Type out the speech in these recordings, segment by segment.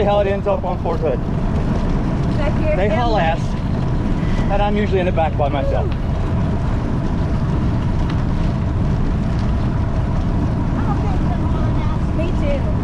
usually how it ends up on Fort Hood. They haul ass, and I'm usually in the back by myself. Me too.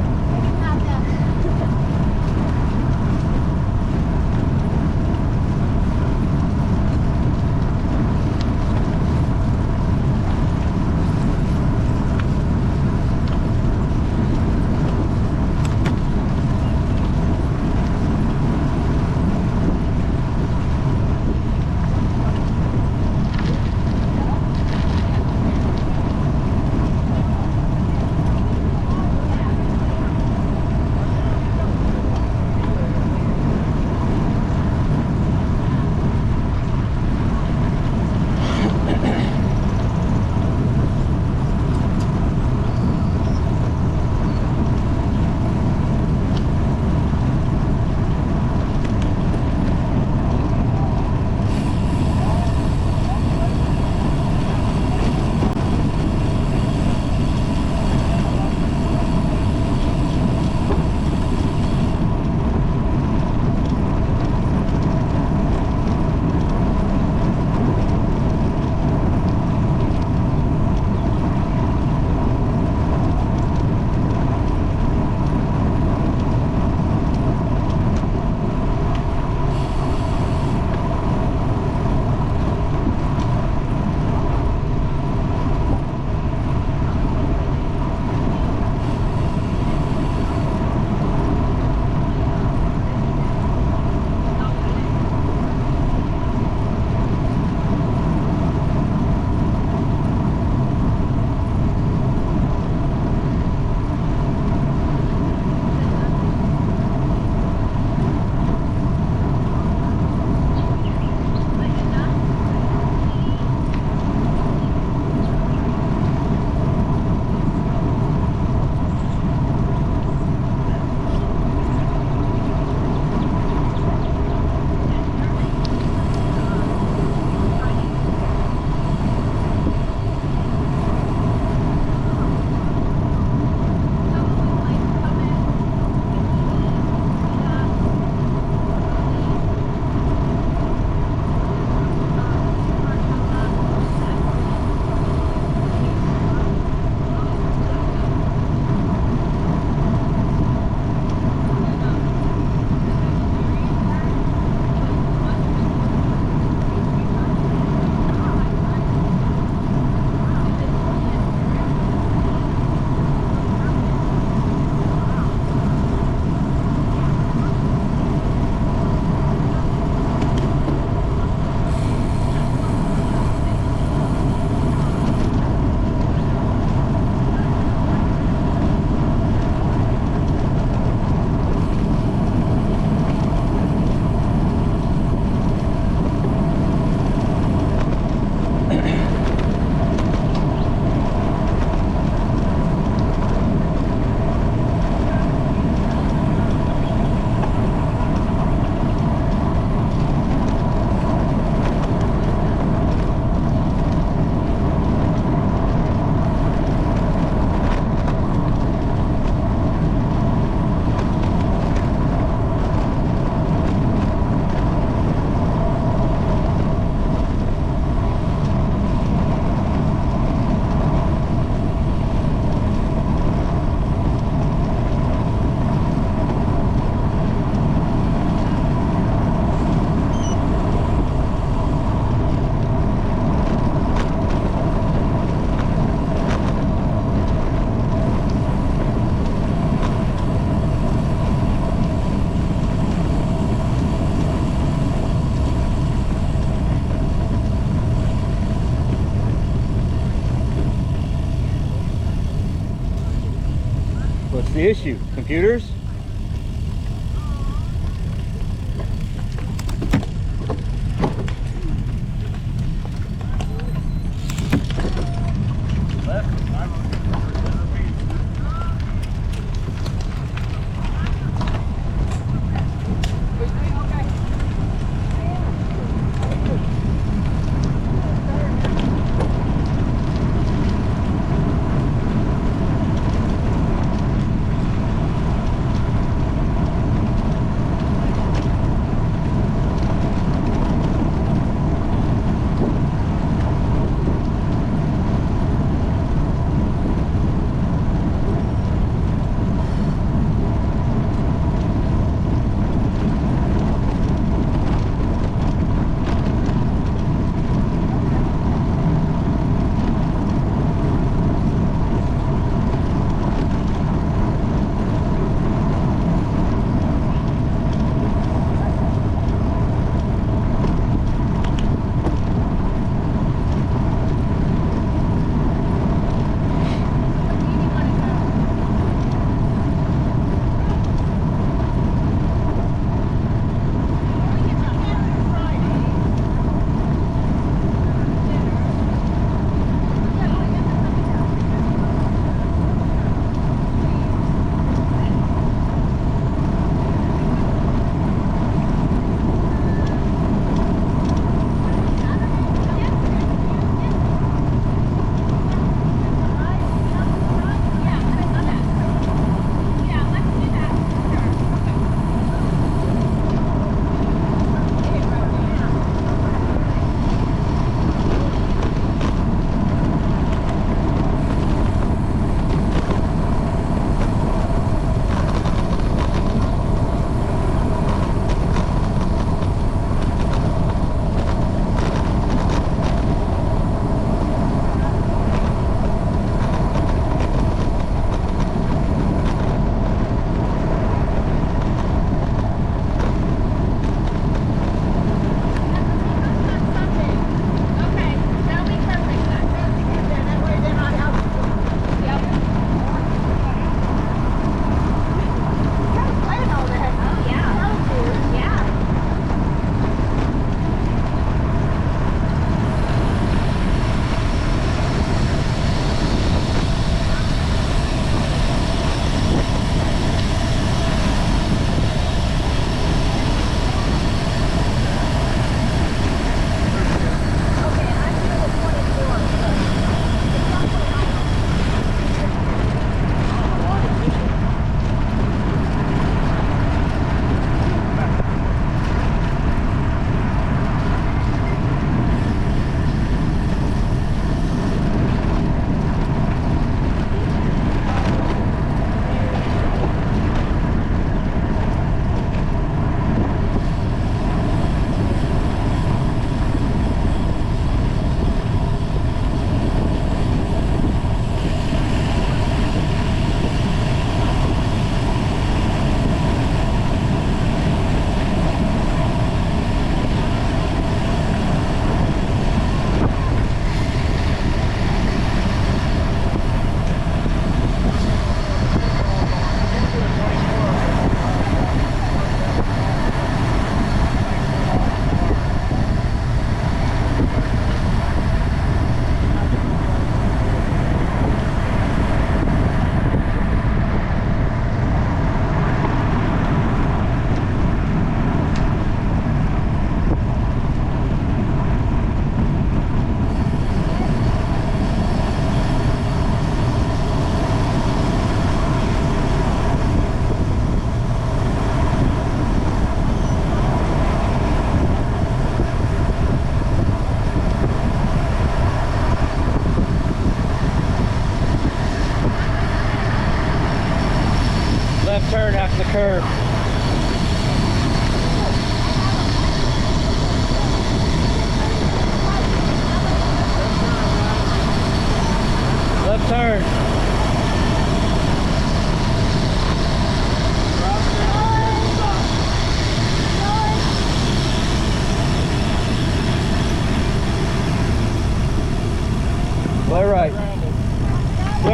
What's the issue? Computers?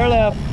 Clear left.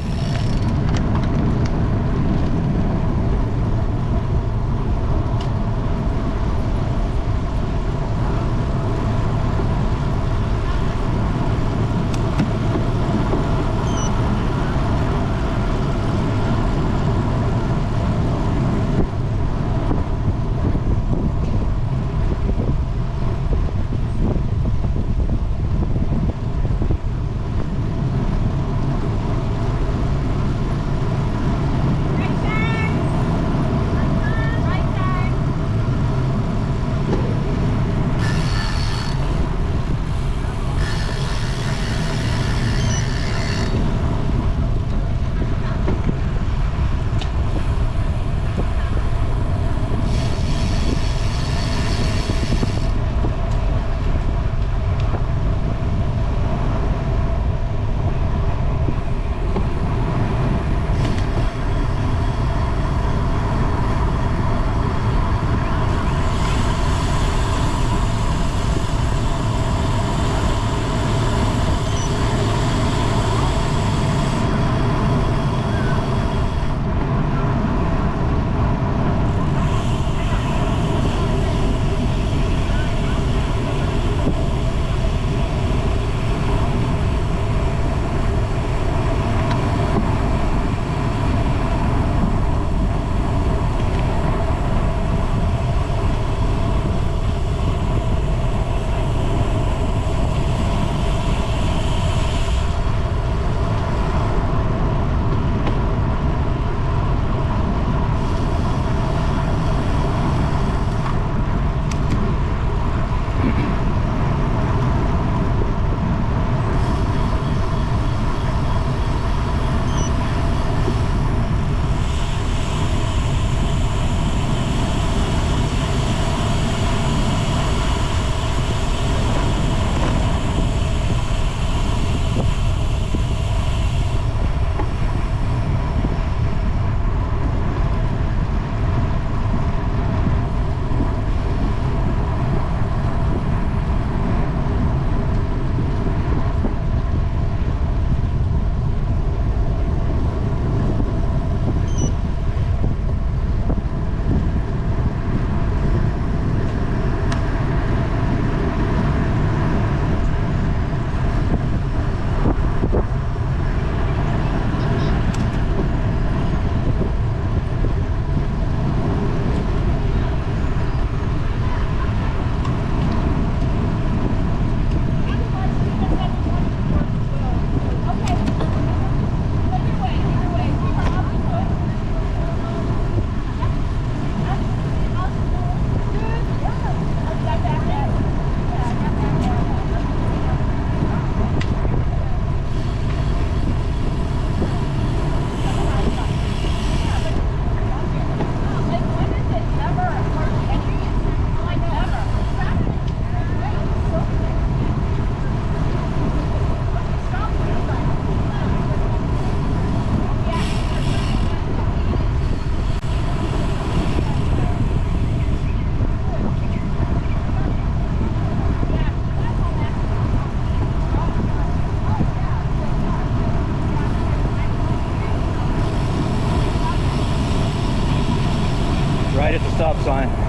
Right at the stop sign.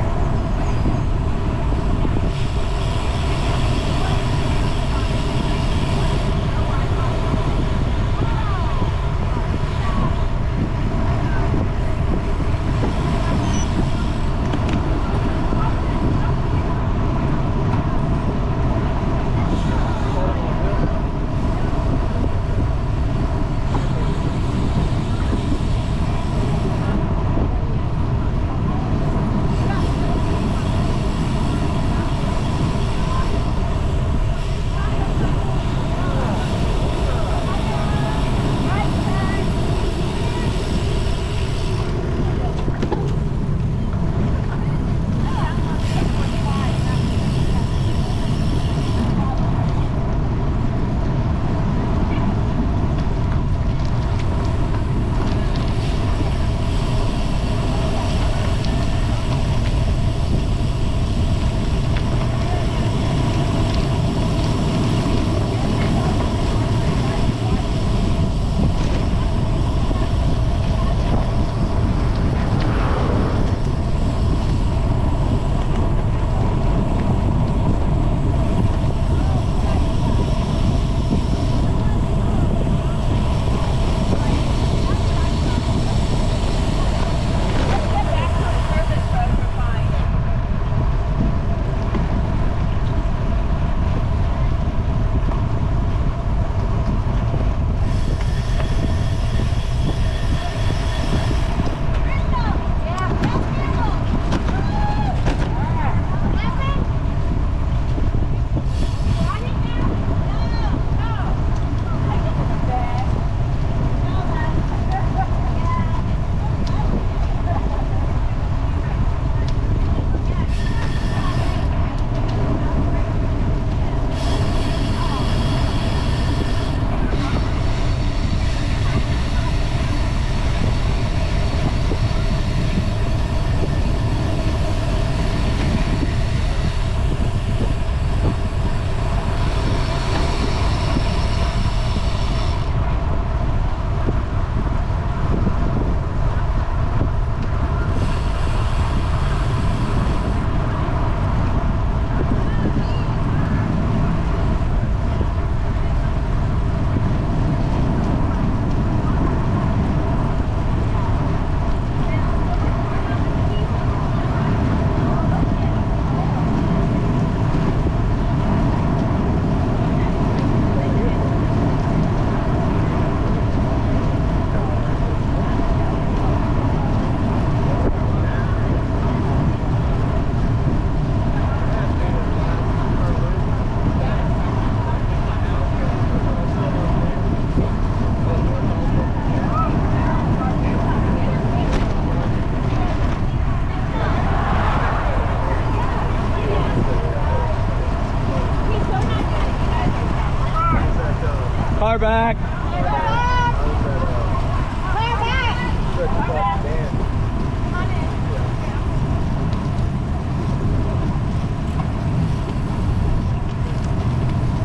Car back.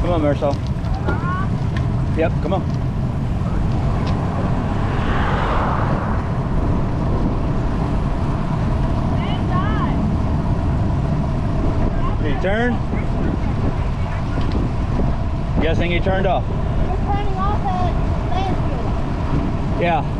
Come on, Marcel. Yep, come on. Did he turn? Guessing he turned off. We're turning off at Lansfield. Yeah.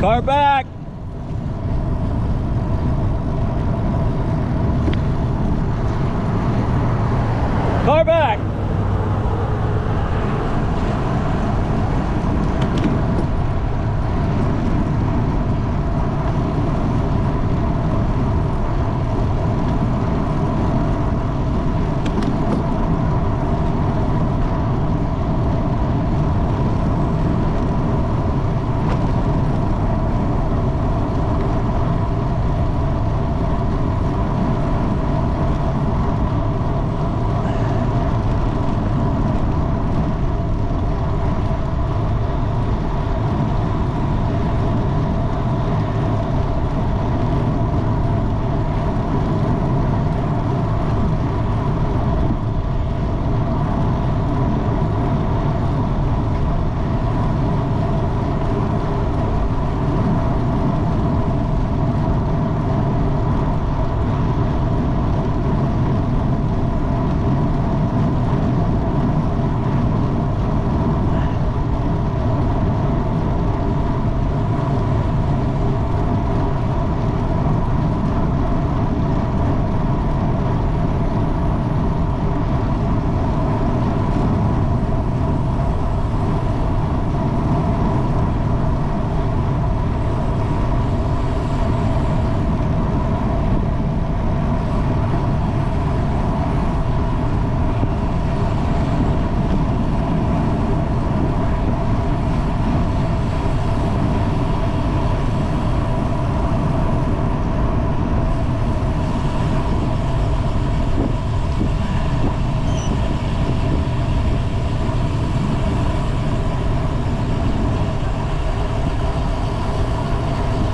Car back. Car back.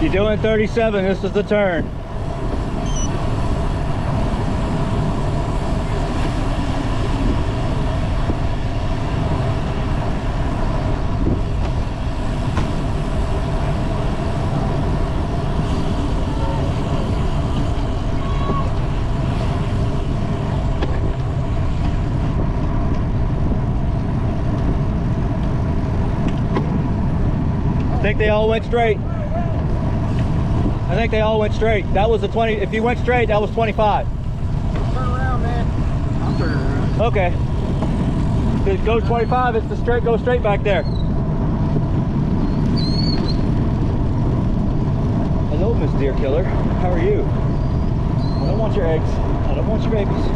You're doing 37, this is the turn. I think they all went straight. I think they all went straight. That was the 20. If you went straight, that was 25. Turn around, man. I'm turning around. Okay. If it goes 25, it's the straight. Go straight back there. Hello, Miss Deer Killer. How are you? I don't want your eggs. I don't want your babies.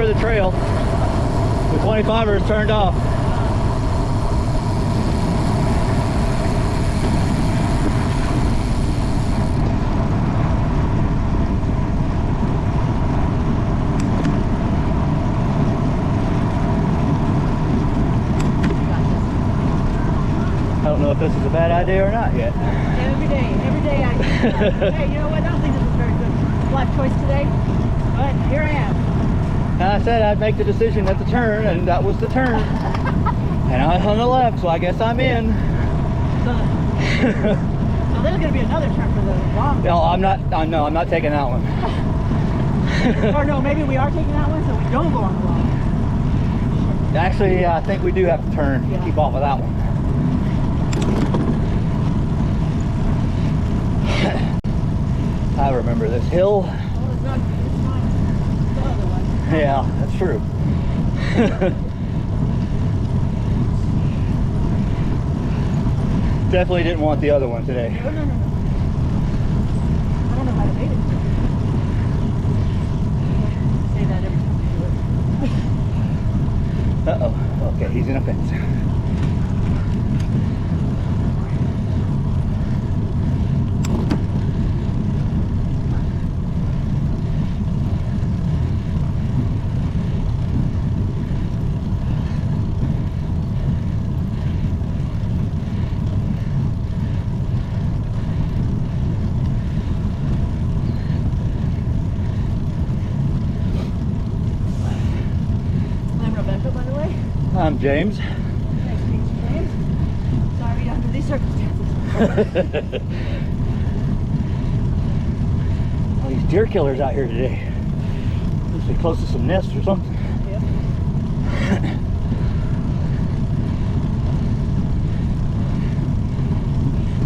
The trail. The 25er is turned off. I don't know if this is a bad idea or not yet. Every day I hey, you know what? I don't think this is a very good life choice today, but here I am. I said I'd make the decision at the turn, and that was the turn. And I hung a left, so I guess I'm in. So there's going to be another turn for the wrong. No, I'm not taking that one. Or no, maybe we are taking that one, so we don't go on the wrong. Actually, I think we do have to turn. Yeah. Keep off of that one. I remember this hill. Well, it's not the other one. Yeah, that's true. Definitely didn't want the other one today. No. I don't know how to make it. Say that every time we do it. Uh-oh. Okay, he's in a fence. I'm James. Nice to meet you, James. Sorry under these circumstances. All these deer killers out here today. Must be close to some nests or something. Yep.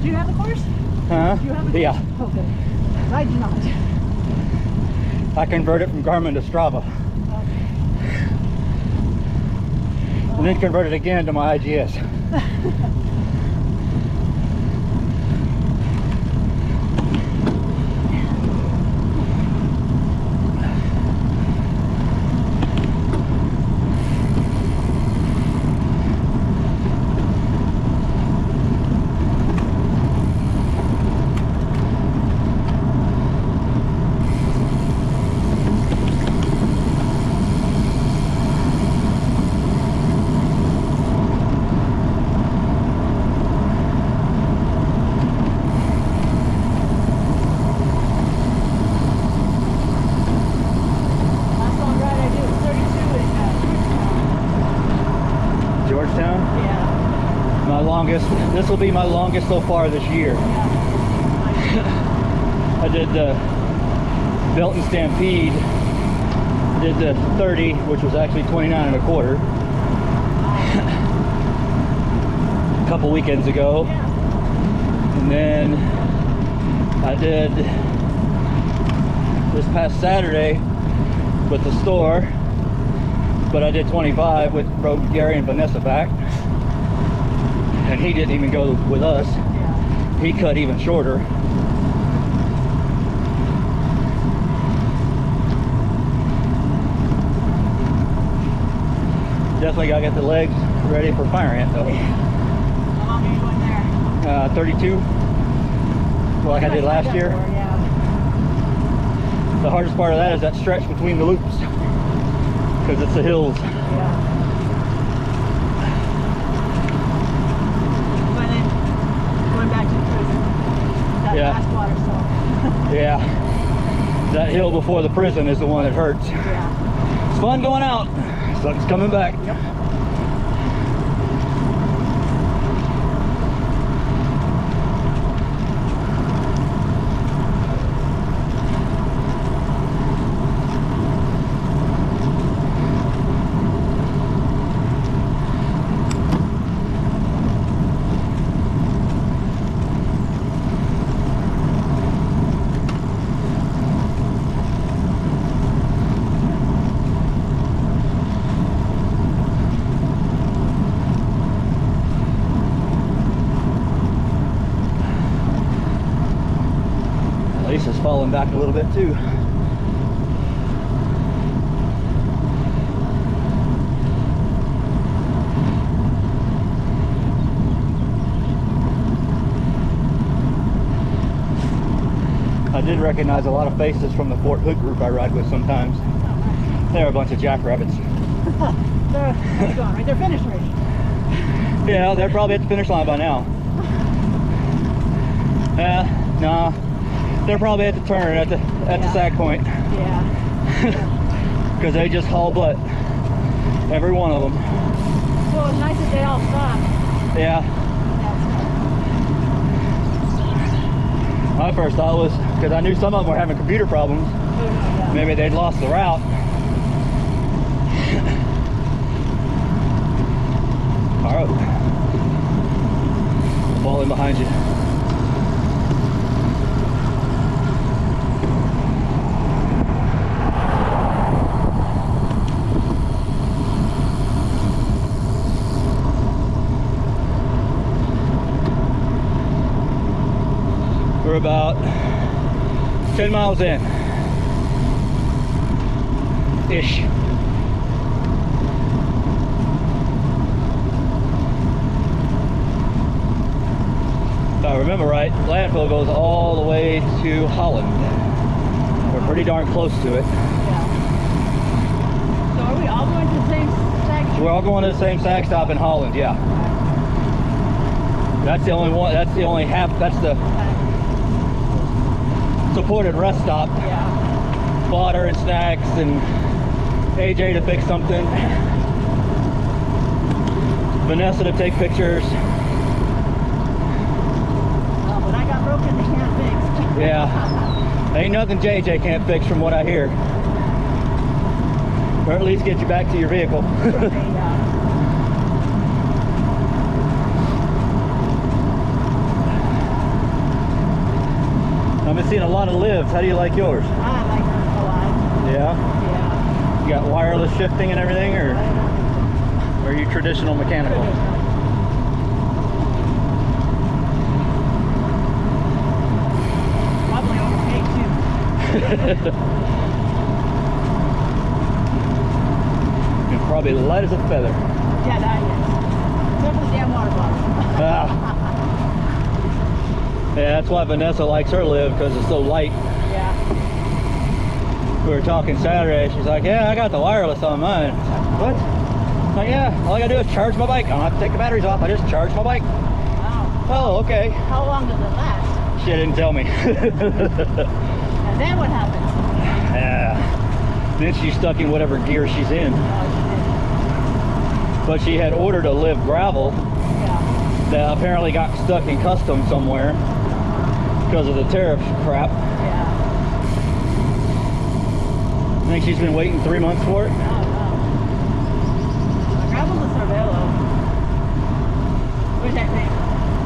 Do you have the course? Huh? Do you have the Yeah. course? Okay. I do not. I converted from Garmin to Strava. And then converted again to my IGS. This will be my longest so far this year. I did the Belton Stampede. I did the 30, which was actually 29 1/4. a couple weekends ago. Yeah. And then I did this past Saturday with the store, but I did 25 with rode Gary and Vanessa back, and he didn't even go with us. Yeah. He cut even shorter. Definitely gotta get the legs ready for fire ant though. How long are you going there? 32, like I did last year. Yeah. The hardest part of that is that stretch between the loops, because it's the hills. Yeah. But then going back to the prison, that Yeah. last water salt. Yeah, that hill before the prison is the one that hurts. Yeah. It's fun going out. Sun's coming back. Yep. Lisa's falling back a little bit too. I did recognize a lot of faces from the Fort Hood group I ride with sometimes. They're a bunch of jackrabbits. They're gone, right? They're finished already. Yeah, they're probably at the finish line by now. Nah. They're probably at the turn at the sag point. Yeah. Because they just haul butt. Every one of them. Well, it's nice that they all stopped. Yeah. My first thought was, because I knew some of them were having computer problems, Yeah. maybe they'd lost the route. Alright. Falling behind you. We're about 10 miles in ish. If I remember right, landfill goes all the way to Holland. We're pretty darn close to it. Yeah. So are we all going to the same section? We're all going to the same sag stop in Holland, yeah. That's the only one, that's the only half, that's the supported rest stop. Yeah. Fodder and snacks and AJ to fix something. Vanessa to take pictures. Well, when I got broken, they can't fix. Yeah. Ain't nothing JJ can't fix from what I hear. Or at least get you back to your vehicle. I've been seeing a lot of livs. How do you like yours? I like them a lot. Yeah? Yeah. You got wireless shifting and everything, or are you traditional mechanical? Probably overpaid too. You're probably light as a feather. Yeah, that is. Except for the damn water bottle. Ah. Yeah, that's why Vanessa likes her live, because it's so light. Yeah. We were talking Saturday, she's like, yeah, I got the wireless on mine. What? I'm like, yeah, all I gotta do is charge my bike. I don't have to take the batteries off, I just charge my bike. Wow. Oh, okay. How long does it last? She didn't tell me. And then what happens? Yeah. Then she's stuck in whatever gear she's in. Oh, But she had ordered a live gravel yeah. that apparently got stuck in customs somewhere because of the tariff crap. Yeah. I think she's been waiting 3 months for it. Oh, no. Gravel's a Cervelo. Which I think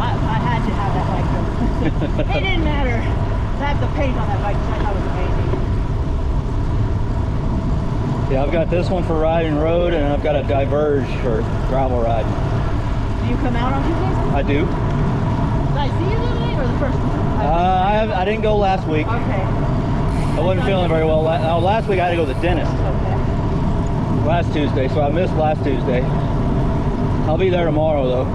I had to have that bike though. It didn't matter. That the paint on that bike, which I thought was amazing. Yeah, I've got this one for ride and road, and I've got a Diverge for gravel ride. Do you come out on Tuesdays? I do. Did I see you the other day or the first one? I didn't go last week. Okay. I wasn't feeling very well. Last week I had to go to the dentist. Okay. Last Tuesday, so I missed last Tuesday. I'll be there tomorrow though. So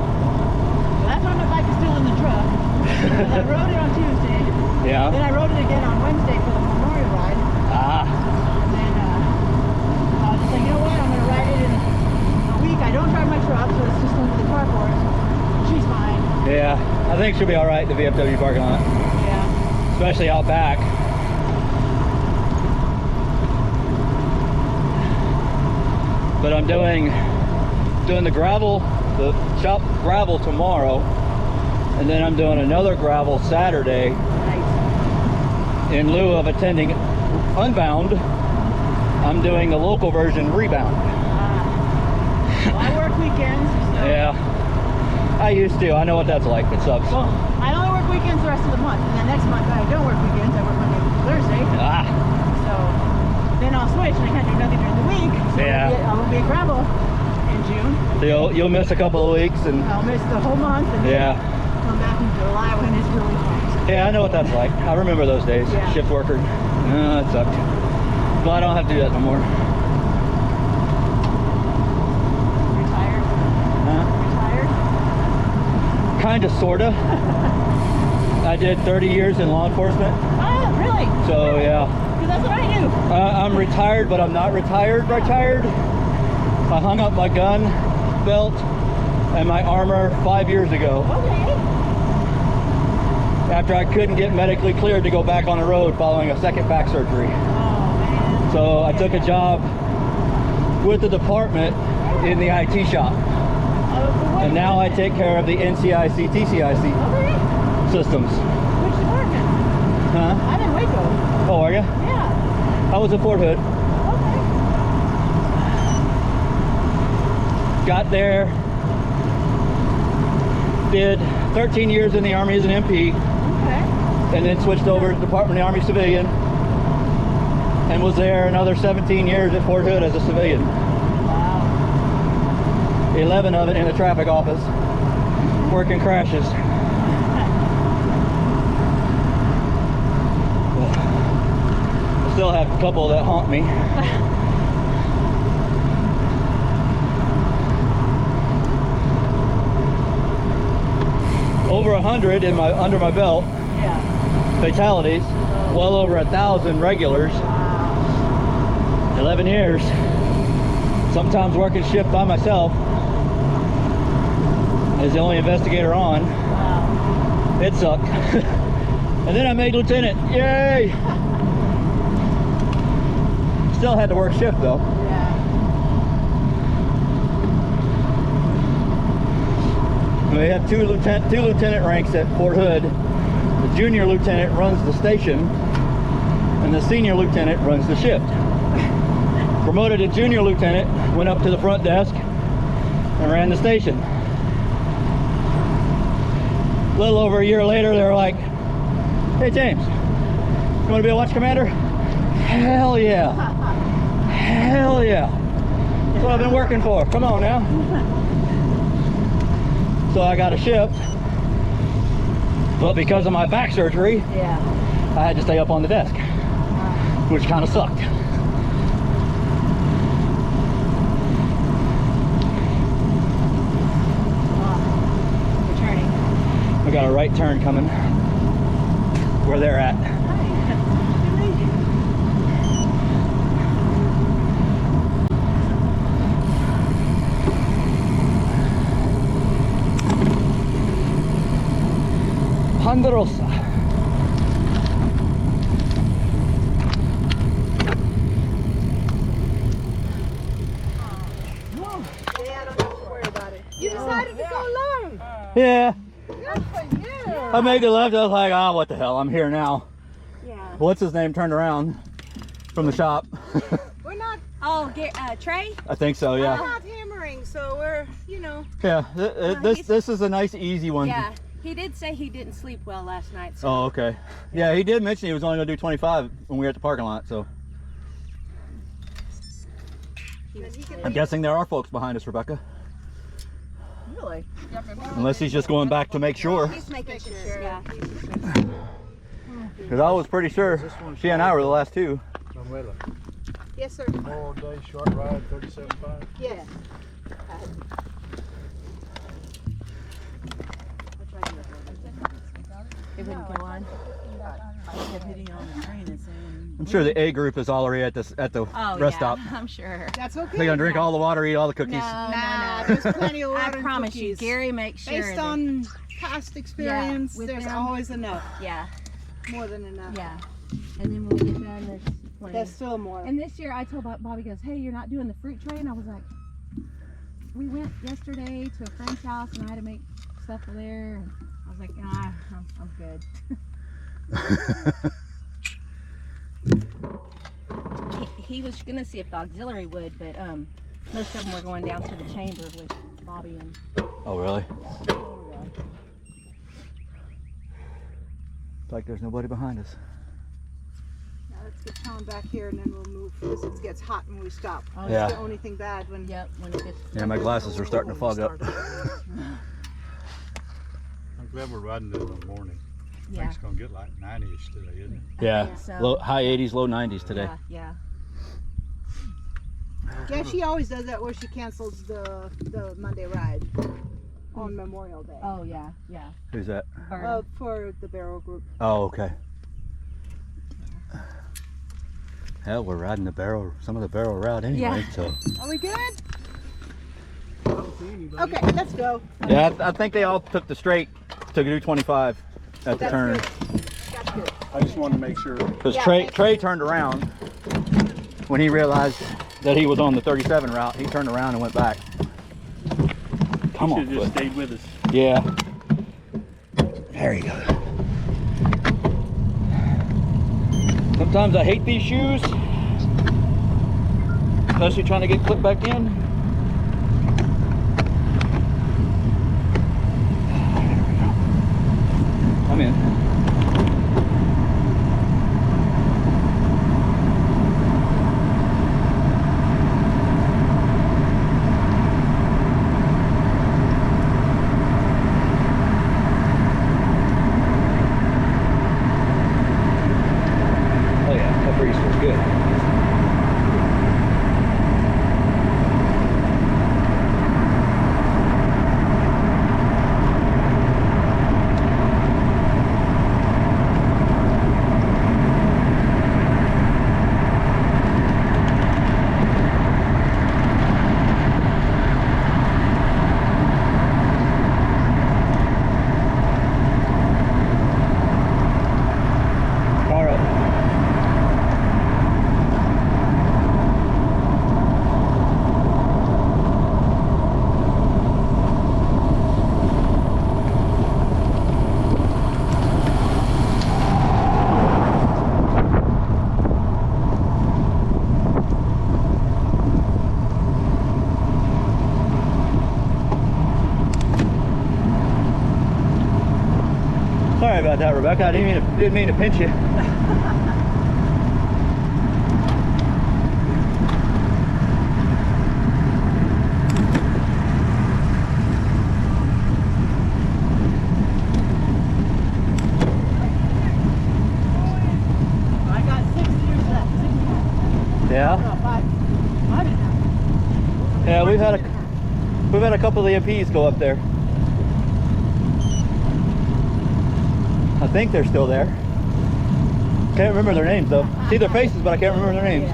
that's why my bike is still in the truck. Because I rode it on Tuesday. Yeah. Then I rode it again on Wednesday for the Memorial Ride. Ah. And then I was just like, you know what? I'm going to ride it in a week. I don't drive my truck, so it's just under the carport. She's fine. Yeah, I think she'll be all right. The VFW parking lot, Yeah. especially out back. But I'm doing the gravel, the shop gravel tomorrow, and then I'm doing another gravel Saturday. Nice. In lieu of attending Unbound, I'm doing the local version Rebound. Well, I work weekends. So. Yeah, I used to. I know what that's like. It sucks. Well, I only work weekends the rest of the month, and then next month I don't work weekends. I work Monday through Thursday. Ah. So then I'll switch, and I can't do nothing during the week. So Yeah. I won't be at gravel in June. So you'll miss a couple of weeks, and I'll miss the whole month, and yeah. come back in July when it's really hot. Yeah, I know what that's like. I remember those days. Yeah. Shift worker. That sucked. Well, I don't have to do that no more. Retired. Huh? Retired. Kinda, sorta. I did 30 years in law enforcement. Oh, really? So yeah. Because that's what I do. I'm retired, but I'm not retired. I hung up my gun, belt, and my armor 5 years ago. Okay. After I couldn't get medically cleared to go back on the road following a second back surgery. Oh, man. So I took a job with the department in the IT shop. And now I take care of the NCIC, TCIC Okay. systems. Which department? Huh? I'm in Waco. Oh, are you? Yeah. I was at Fort Hood. Okay. Got there. Did 13 years in the Army as an MP. Okay. And then switched over to the Department of the Army civilian. And was there another 17 years at Fort Hood as a civilian. Wow. 11 of it in the traffic office, working crashes. I still have a couple that haunt me. Over 100 under my belt. Yeah. Fatalities. Well over 1,000 regulars. Wow. 11 years. Sometimes working shift by myself as the only investigator on. Wow. It sucked. And then I made lieutenant. Yay! Still had to work shift though. Yeah. We have two lieutenant ranks at Fort Hood. The junior lieutenant runs the station, and the senior lieutenant runs the shift. Promoted to junior lieutenant, went up to the front desk and ran the station. A little over a year later, they're like, "Hey James, you want to be a watch commander?" Hell yeah. Hell yeah. That's what I've been working for. Come on now. So I got a shift, but because of my back surgery, Yeah. I had to stay up on the desk, which kind of sucked. Returning. I got a right turn coming where they're at. Ponderosa. You decided to go alone. Yeah, Good for you. I made the left. I was like, ah, what the hell? I'm here now. Yeah. What's his name? Turned around from the shop. We're not Oh, Trey? I think so, we're yeah. not hammering boring, so we're, you know. Yeah, this is a nice easy one. Yeah, he did say he didn't sleep well last night. So. Oh, okay. Yeah, he did mention he was only gonna do 25 when we were at the parking lot, so. I'm guessing there are folks behind us, Rebecca. Really? Unless he's just going back to make sure. He's making sure. Yeah. Because I was pretty sure she and I were the last two. Yes, sir. Memorial Day short ride, 37.5. Yes. It wouldn't go on. I kept hitting on the train and saying. I'm sure the A group is already at the rest stop. I'm sure. That's okay. They're gonna drink all the water, eat all the cookies. Nah, there's plenty of water I and promise you, cookies. Gary makes sure. Based on past experience, with there's them. always enough. Yeah, More than enough. yeah. And then when we get done, there's plenty. There's still more. And this year, I told Bobby, goes, hey, you're not doing the fruit tray? And I was like, we went yesterday to a friend's house and I had to make stuff for there. And I was like, nah, I'm good. he was going to see if the auxiliary would, but most of them were going down to the chamber with Bobby and... Oh, really? It's like there's nobody behind us. Now let's get Tom back here and then we'll move because it gets hot when we stop. Oh, Yeah. That's the only thing bad when. Yep, when it gets... Yeah, my glasses are starting to fog up. I'm glad we're riding in the morning. I Yeah. think it's gonna get like 90-ish today, isn't it? Yeah, think so. low, high 80s, low 90s today. Yeah. Yeah, she always does that where she cancels the Monday ride on Memorial Day. Oh, yeah, yeah. Who's that? For the barrel group. Oh, okay. Hell, we're riding the barrel, some of the barrel route anyway, Yeah. so. Are we good? Okay, let's go. Yeah, I think they all took the straight to do 25 at the That's turn. good. That's good. I just wanted to make sure. Because Yeah. Trey turned around when he realized that he was on the 37 route. He turned around and went back. Come on, Should've just foot. stayed with us. Yeah. There you go. Sometimes I hate these shoes, especially trying to get clipped back in. I'm in. Oh yeah, that breeze feels good. All right. Sorry about that, Rebecca. I didn't mean to pinch you. I got 6 years left. 6 years. Yeah. No, 5. 5.5. Yeah, we've had a couple of the MPs go up there. I think they're still there. Can't remember their names though. See their faces, but I can't remember their names.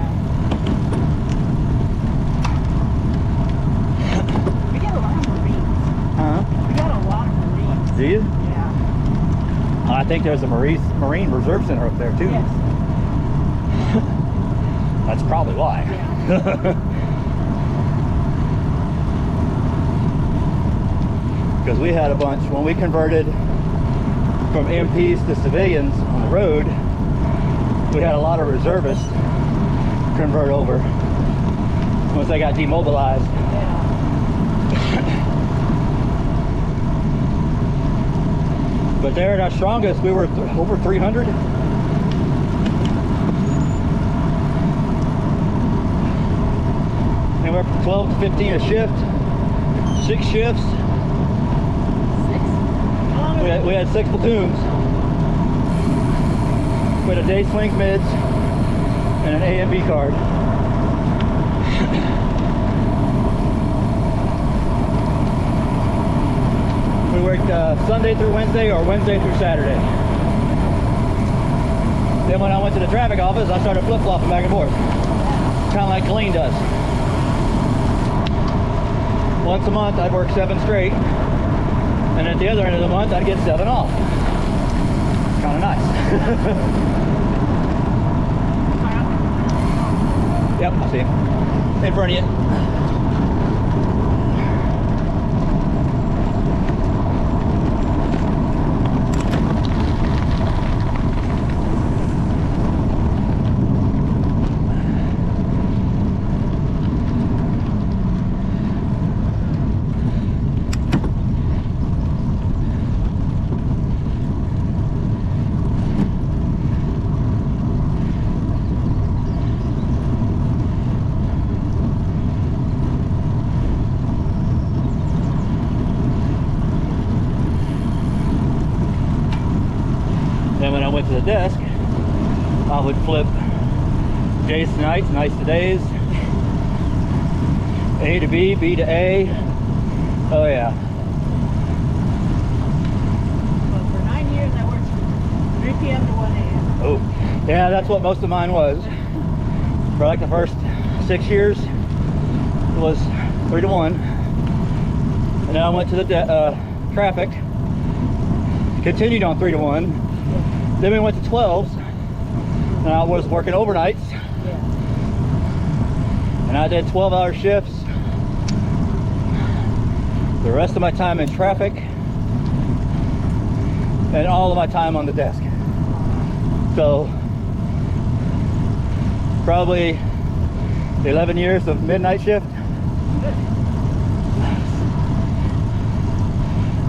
We got a lot of Marines. Huh? We got a lot of Marines. Do you? Yeah. I think there's a Marine Reserve Center up there too. Yes. That's probably why. Because we had a bunch when we converted from MPs to civilians on the road. We had a lot of reservists convert over once they got demobilized. Yeah. But there at our strongest, we were over 300. Anywhere from 12 to 15 a shift. 6 shifts. We had 6 platoons. We had a day swing mids and an A and B card. We worked Sunday through Wednesday or Wednesday through Saturday. Then when I went to the traffic office, I started flip-flopping back and forth. Kind of like Colleen does. Once a month, I'd work 7 straight. And at the other end of the month, I'd get 7 off. Kind of nice. Yep, I see him. In front of you. Then when I went to the desk, I would flip days to nights, nights to days, A to B, B to A. Oh yeah. Well, for 9 years, I worked 3 p.m. to 1 a.m. Oh, yeah, that's what most of mine was. For like the first 6 years, it was 3 to 1. And then I went to the traffic, continued on 3 to 1. Then we went to 12s, and I was working overnights. And I did 12-hour shifts. The rest of my time in traffic, and all of my time on the desk. So, probably 11 years of midnight shift.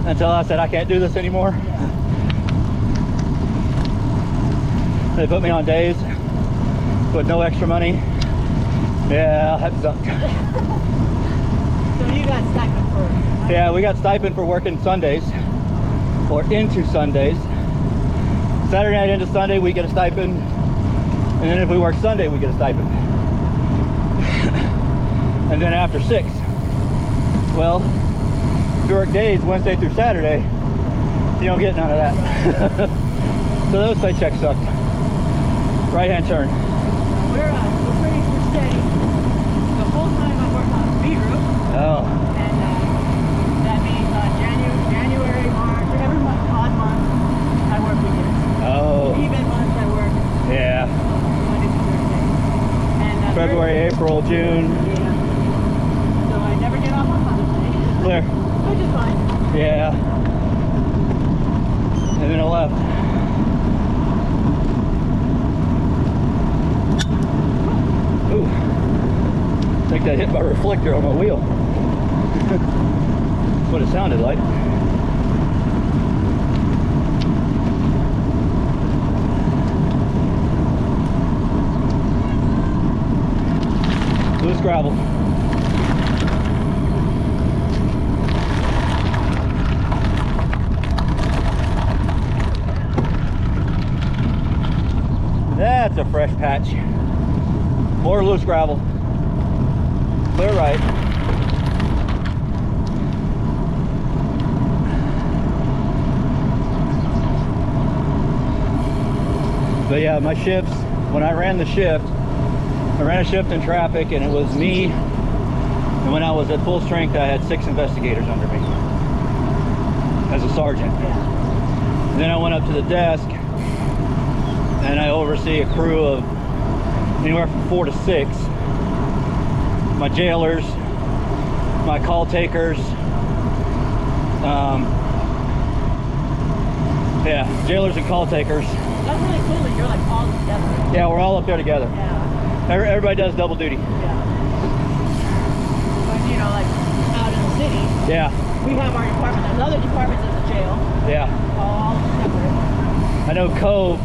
Until I said I can't do this anymore. They put me on days with no extra money. Yeah, that sucked. So you got stipend for it? Yeah, we got stipend for working Sundays, or into Sundays. Saturday night into Sunday, we get a stipend. And then if we work Sunday, we get a stipend. And then after 6, well, if you work days, Wednesday through Saturday, you don't get none of that. So those paychecks sucked. Right hand turn. We're pretty steady. The whole time I work on B group. Oh. And that means January, March, every month, odd month, I work weekends. Oh. Even months I work Yeah. Monday to Thursday. And February, April, June. Yeah. So I never get off on Mother's Day. Clear. Which is fine. Yeah. And then I left. Ooh. I think that hit my reflector on my wheel. That's what it sounded like. Loose gravel. That's a fresh patch. More loose gravel. Clear right. But yeah, my shifts, when I ran the shift, I ran a shift in traffic and it was me. And when I was at full strength, I had 6 investigators under me as a sergeant. And then I went up to the desk and I oversee a crew of anywhere from 4 to 6. My jailers, my call takers, yeah, jailers and call takers. That's really cool that you're like all together. Yeah, we're all up there together. Yeah. Everybody does double duty. Yeah. But you know, like out in the city. Yeah, We have our department. There's other departments at the jail, yeah. all separate. I know Cove,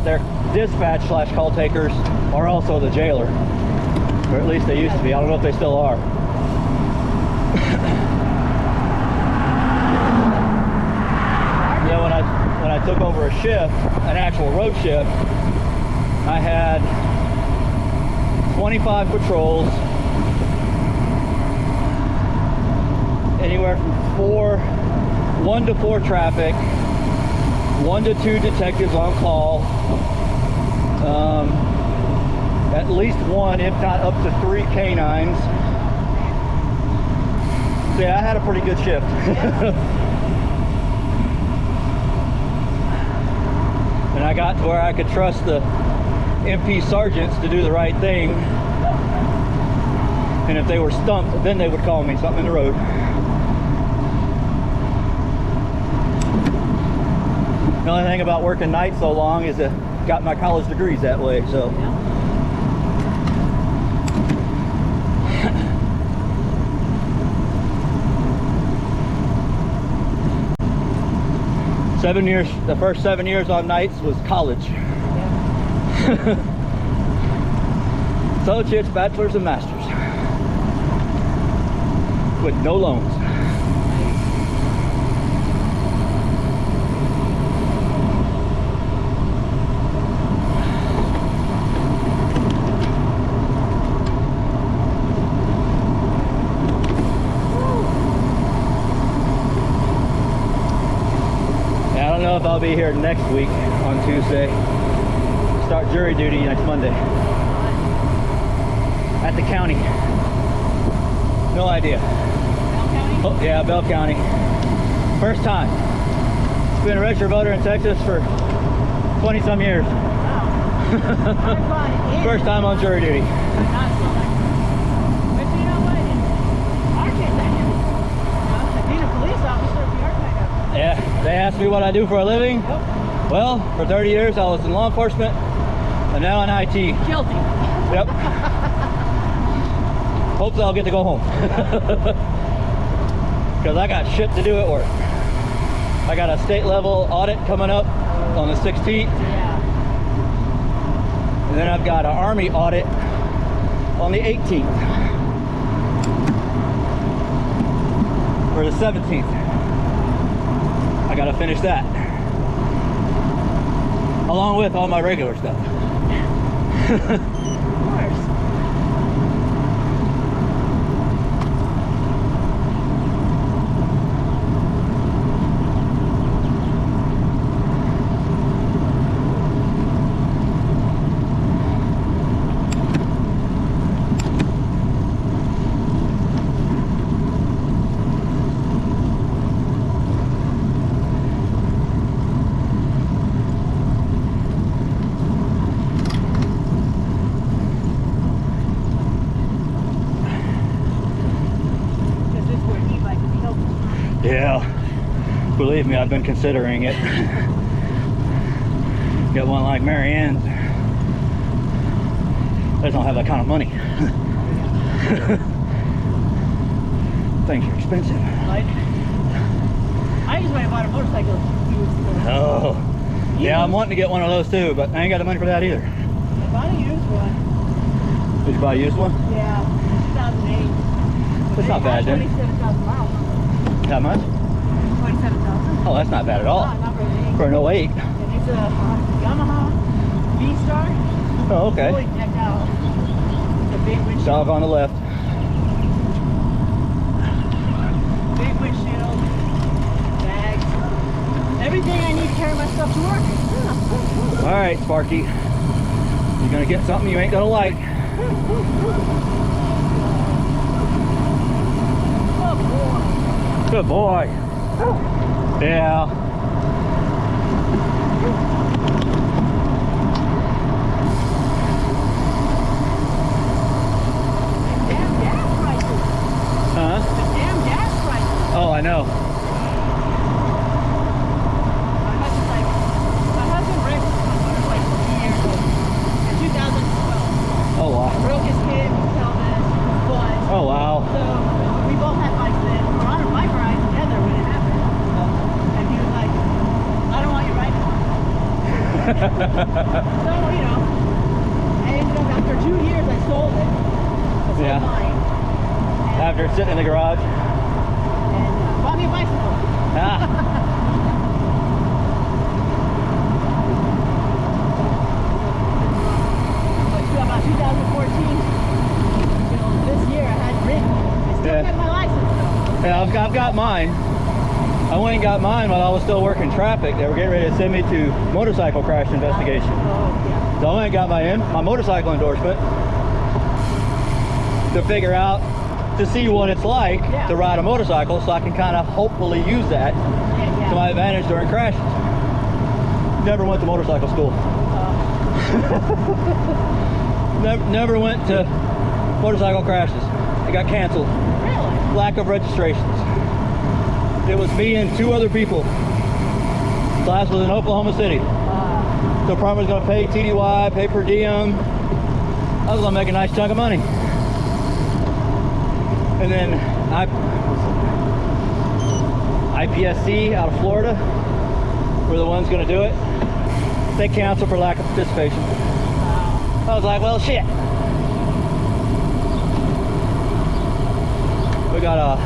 their dispatch / call takers are also the jailer. Or at least they used to be. I don't know if they still are. Yeah, when I took over a shift, an actual road shift, I had 25 patrols, anywhere from 1 to 4 traffic, 1 to 2 detectives on call, at least 1, if not up to 3 canines. So yeah, I had a pretty good shift. And I got to where I could trust the MP sergeants to do the right thing. And if they were stumped, then they would call me something in the road. The only thing about working nights so long is I got my college degrees that way, so. 7 years, the first 7 years on nights was college. Associates, bachelors, and masters. With no loans. I don't know if I'll be here next week on Tuesday. Start jury duty next Monday. At the county. No idea. Oh, yeah, Bell County. First time. Been a registered voter in Texas for 20 some years. Wow. First time on jury duty. Yeah, they asked me what I do for a living. Well, for 30 years I was in law enforcement, and now in IT. Guilty. Yep. Hopefully I'll get to go home. Because I got shit to do at work. I got a state level audit coming up on the 16th. Yeah. And then I've got an Army audit on the 18th. Or the 17th. I gotta finish that. Along with all my regular stuff. Of course. Yeah, believe me, I've been considering it. Get one like Mary Ann's. They don't have that kind of money. Things are expensive. I just went and bought a motorcycle 2 weeks ago. Oh, yeah, I'm wanting to get one of those too, but I ain't got the money for that either. I bought a used one. Did you buy a used one? Yeah, 2008. That's not bad then. 27,000 miles. How much? 27,000. Oh, that's not bad at all. No, not really. For an 08. And it's a Yamaha V-Star. Oh, okay. Fully decked out. It's a big windshield. Dog on the left. Big windshield. Bags. Everything I need to carry my stuff to work. All right, Sparky. You're gonna get something you ain't gonna like. Oh boy. Good boy. Yeah. Damn gas prices. Huh? The damn gas prices. Oh, I know. My husband wrecked my motorcycle 2 years ago. In 2012. Oh, wow. Broke his hip, his pelvis, his foot. Oh, wow. So we both had bikes then. you know, I ended up after 2 years I sold it. I sold Yeah. mine. And, After it's sitting in the garage. and bought me a bicycle. Ah. But about 2014 till this year I hadn't ridden. I still Yeah. kept my license though. Yeah, I've got mine. I went and got mine while I was still working traffic. They were getting ready to send me to motorcycle crash investigation. Oh yeah. So I went and got my motorcycle endorsement to figure out, to see what it's like Yeah. to ride a motorcycle, so I can kind of hopefully use that Yeah, to yeah. my advantage during crashes. Never went to motorcycle school. Never went to motorcycle crashes. It got canceled. Really? Lack of registrations. It was me and 2 other people. Class was in Oklahoma City. So Primer was going to pay TDY, pay per diem. I was going to make a nice chunk of money. And then IPSC out of Florida were the ones going to do it. They canceled for lack of participation. I was like, well, shit. We got a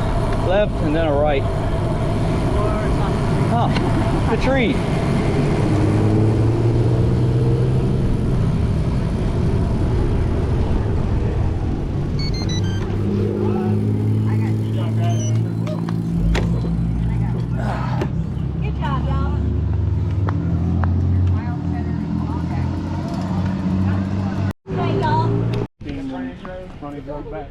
left and then a right. Huh, the tree. Good job, y'all. Hey, y'all. Funny drove back.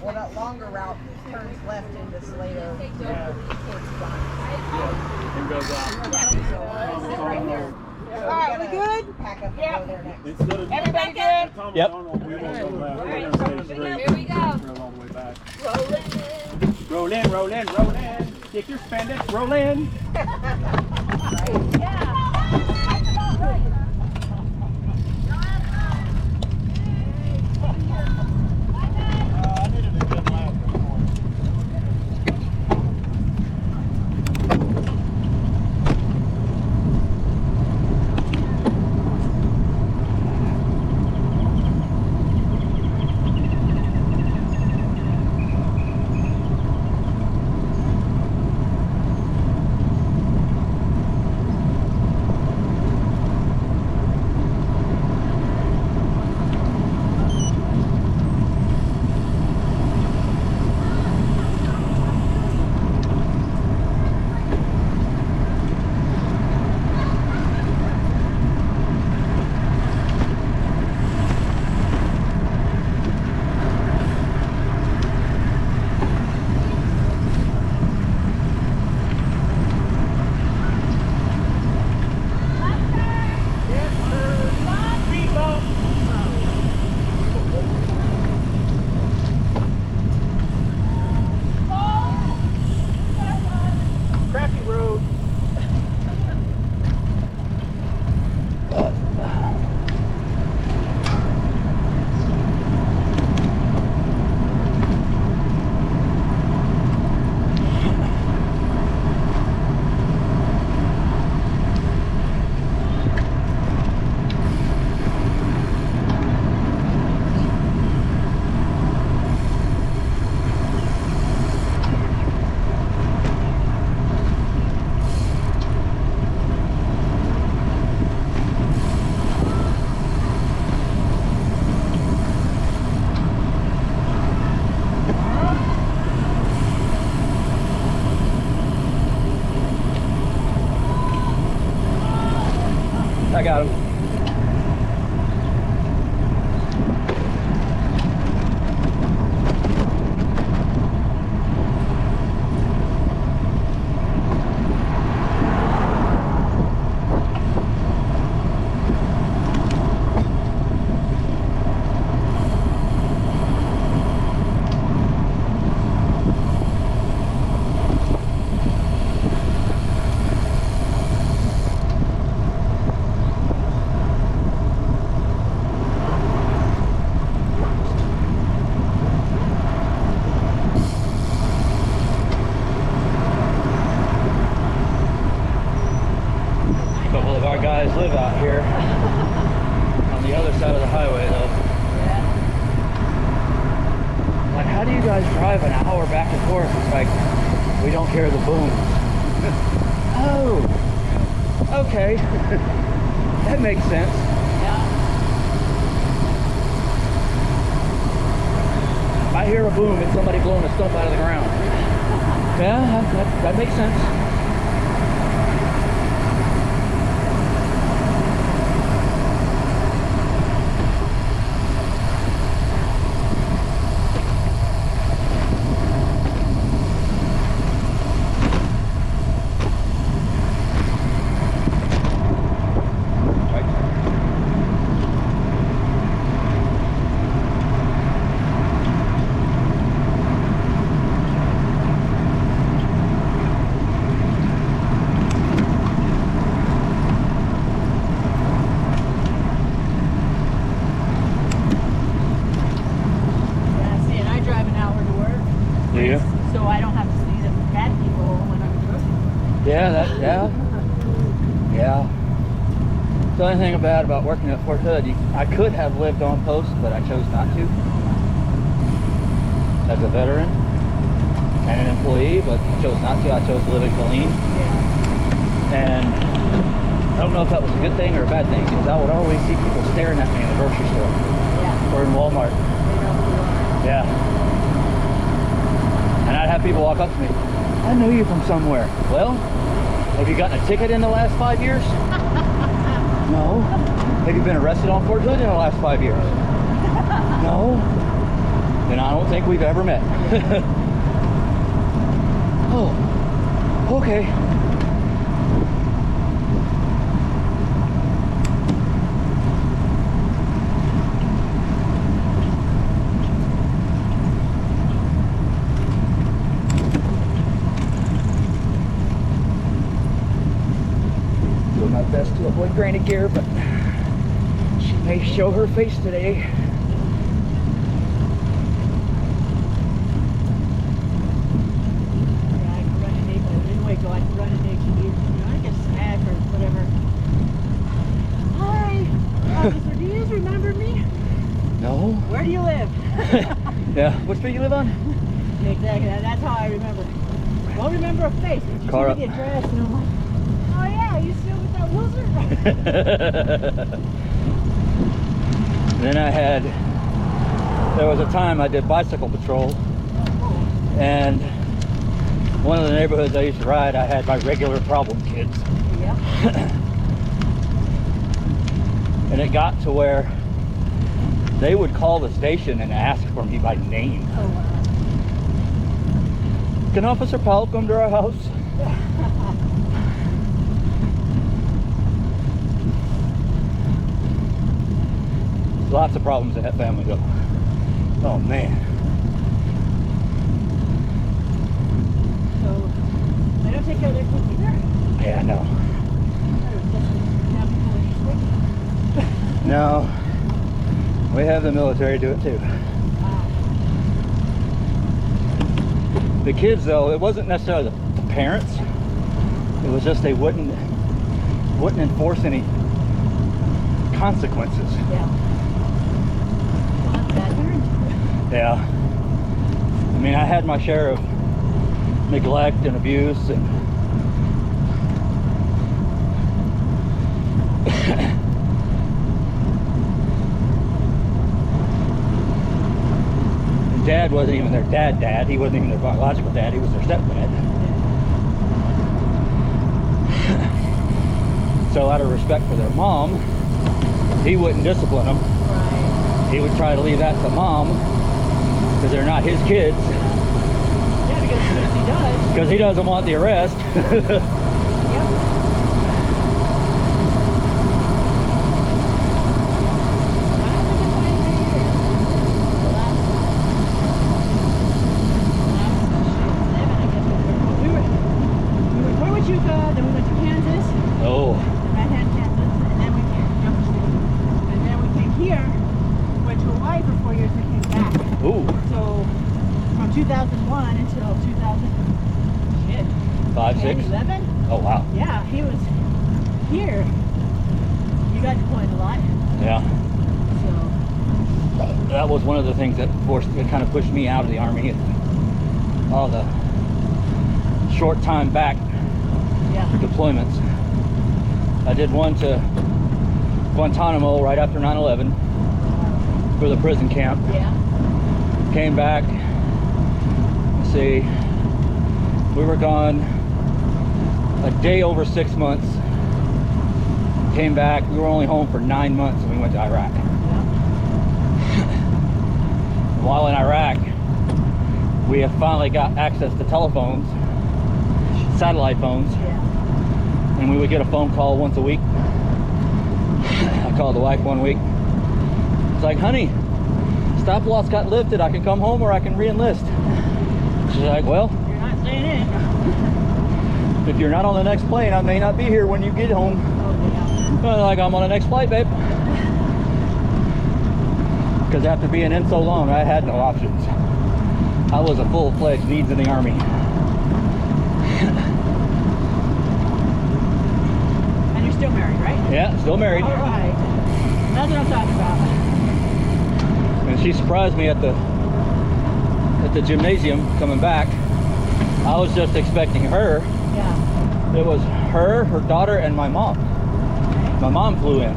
Well, that longer route turns left into Salado. And goes out. All right, we good? Pack up and go there next. Instead of Everybody good? Yep. we won't go left. We're gonna stay straight. Here we go. Drive all the way back. Rolling. Roll in, roll in, roll in. Kick your spandex, roll in. Yeah. I needed a good lap before. drive an hour back and forth. It's like, we don't hear the boom. Oh, okay. That makes sense. Yeah. If I hear a boom, it's somebody blowing a stump out of the ground. Yeah, that makes sense. Yeah, see, and I drive an hour to work, Do you? so I don't have to see the bad people when I'm grocery. Yeah, yeah. The only thing bad about working at Fort Hood, I could have lived on post, but I chose not to. As a veteran and an employee, but I chose not to. I chose to live in Colleen. Yeah. And I don't know if that was a good thing or a bad thing, because I would always see people staring at me in the grocery store Yeah. or in Walmart. They know who you are. Yeah. And I'd have people walk up to me. I know you from somewhere. Well, have you gotten a ticket in the last 5 years? No. Have you been arrested on Fort Hood in the last 5 years? No. Then I don't think we've ever met. Oh, okay. Doing my best to avoid Granny Gear, but she may show her face today. Yeah, I can run a day, but I didn't wait till I can run a day to eat. I get a snack or whatever. Hi, officer, do you guys remember me? No? Where do you live? Yeah. What street you live on? Exactly, that's how I remember. Don't remember a face, but you Car see up. the address, and I'm like, oh yeah, you still with that loser? Then there was a time I did bicycle patrol, and one of the neighborhoods I used to ride, I had my regular problem kids. Yeah. And it got to where they would call the station and ask for me by name. Oh wow. Can Officer Powell come to our house? Lots of problems in that family though. Oh man. So they don't take care of their kids either. Yeah, no. No. We have the military do it too. The kids though, it wasn't necessarily the parents. It was just they wouldn't enforce any consequences. Yeah. Well, that's bad parenting. Yeah. I mean, I had my share of neglect and abuse and Dad wasn't even their dad. He wasn't even their biological dad. He was their stepdad. So out of respect for their mom, he wouldn't discipline them. Right. He would try to leave that to mom because they're not his kids. Yeah, because he does. Because he doesn't want the arrest. Yep. Then we went to Kansas, Oh, Redhead, Kansas, and then we came to Interstate. And then we came here, went to Hawaii for 4 years, and came back. ooh, So from 2001 until 2000, shit, 5, 10, 6. 11? Oh wow, Yeah, he was here. You got deployed a lot, yeah. so That was one of the things that kind of pushed me out of the Army. all the short time back Yeah. deployments. I did one to Guantanamo right after 9/11 for the prison camp. Yeah. Came back. Let's see, we were gone a day over 6 months. Came back. We were only home for 9 months, and we went to Iraq. While in Iraq, we have finally got access to telephones, satellite phones, Yeah. and we would get a phone call once a week. I called the wife one week. It's like, honey, stop loss got lifted. I can come home or I can re-enlist. She's like, well, You're not staying in. if you're not on the next plane, I may not be here when you get home. Oh, yeah. I'm like, I'm on the next flight, babe. Because after being in so long, I had no options. I was a full-fledged needs in the Army. And you're still married, right? Yeah, still married. All right. That's what I'm talking about. And she surprised me at the gymnasium coming back. I was just expecting her. Yeah. It was her, her daughter, and my mom. My mom flew in.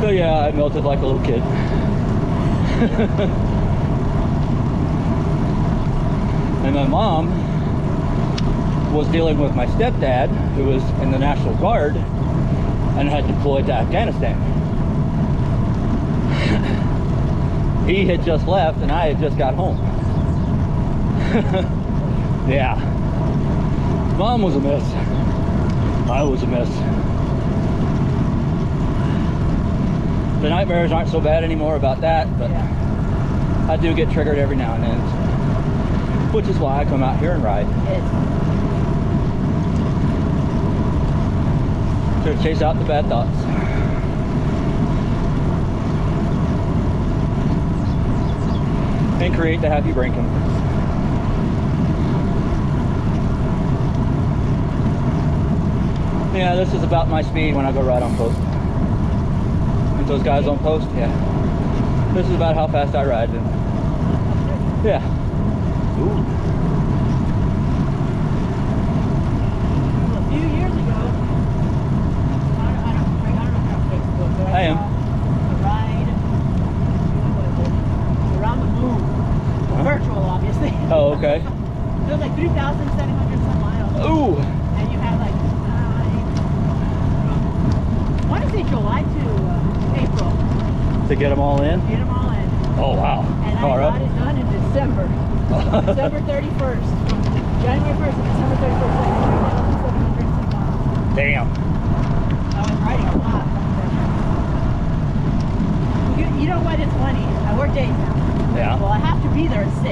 So yeah, I melted like a little kid. And my mom was dealing with my stepdad, who was in the National Guard and had deployed to Afghanistan. He had just left and I had just got home. Yeah. Mom was a mess. I was a mess. The nightmares aren't so bad anymore about that, but Yeah. I do get triggered every now and then, which is why I come out here and ride to chase out the bad thoughts. And create the happy brain chemicals. Yeah, this is about my speed when I go ride on post. And those guys on post, yeah. This is about how fast I ride. And yeah. Ooh. A few years ago, I don't know if you're on Facebook, but I am. saw a ride, what was it? Around the moon. Virtual, obviously. Oh, okay. It was like 3,700 some miles. Ooh. And you had like, I want to say July to April. To get them all in? Get them all in. Oh, wow. And I All got right. it done in December. December 31st. January 1st and December 31st. Like 3,700 some miles. Damn. I was riding a lot. You know what? It's funny. I work days now. Yeah. Well, I have to be there at 6.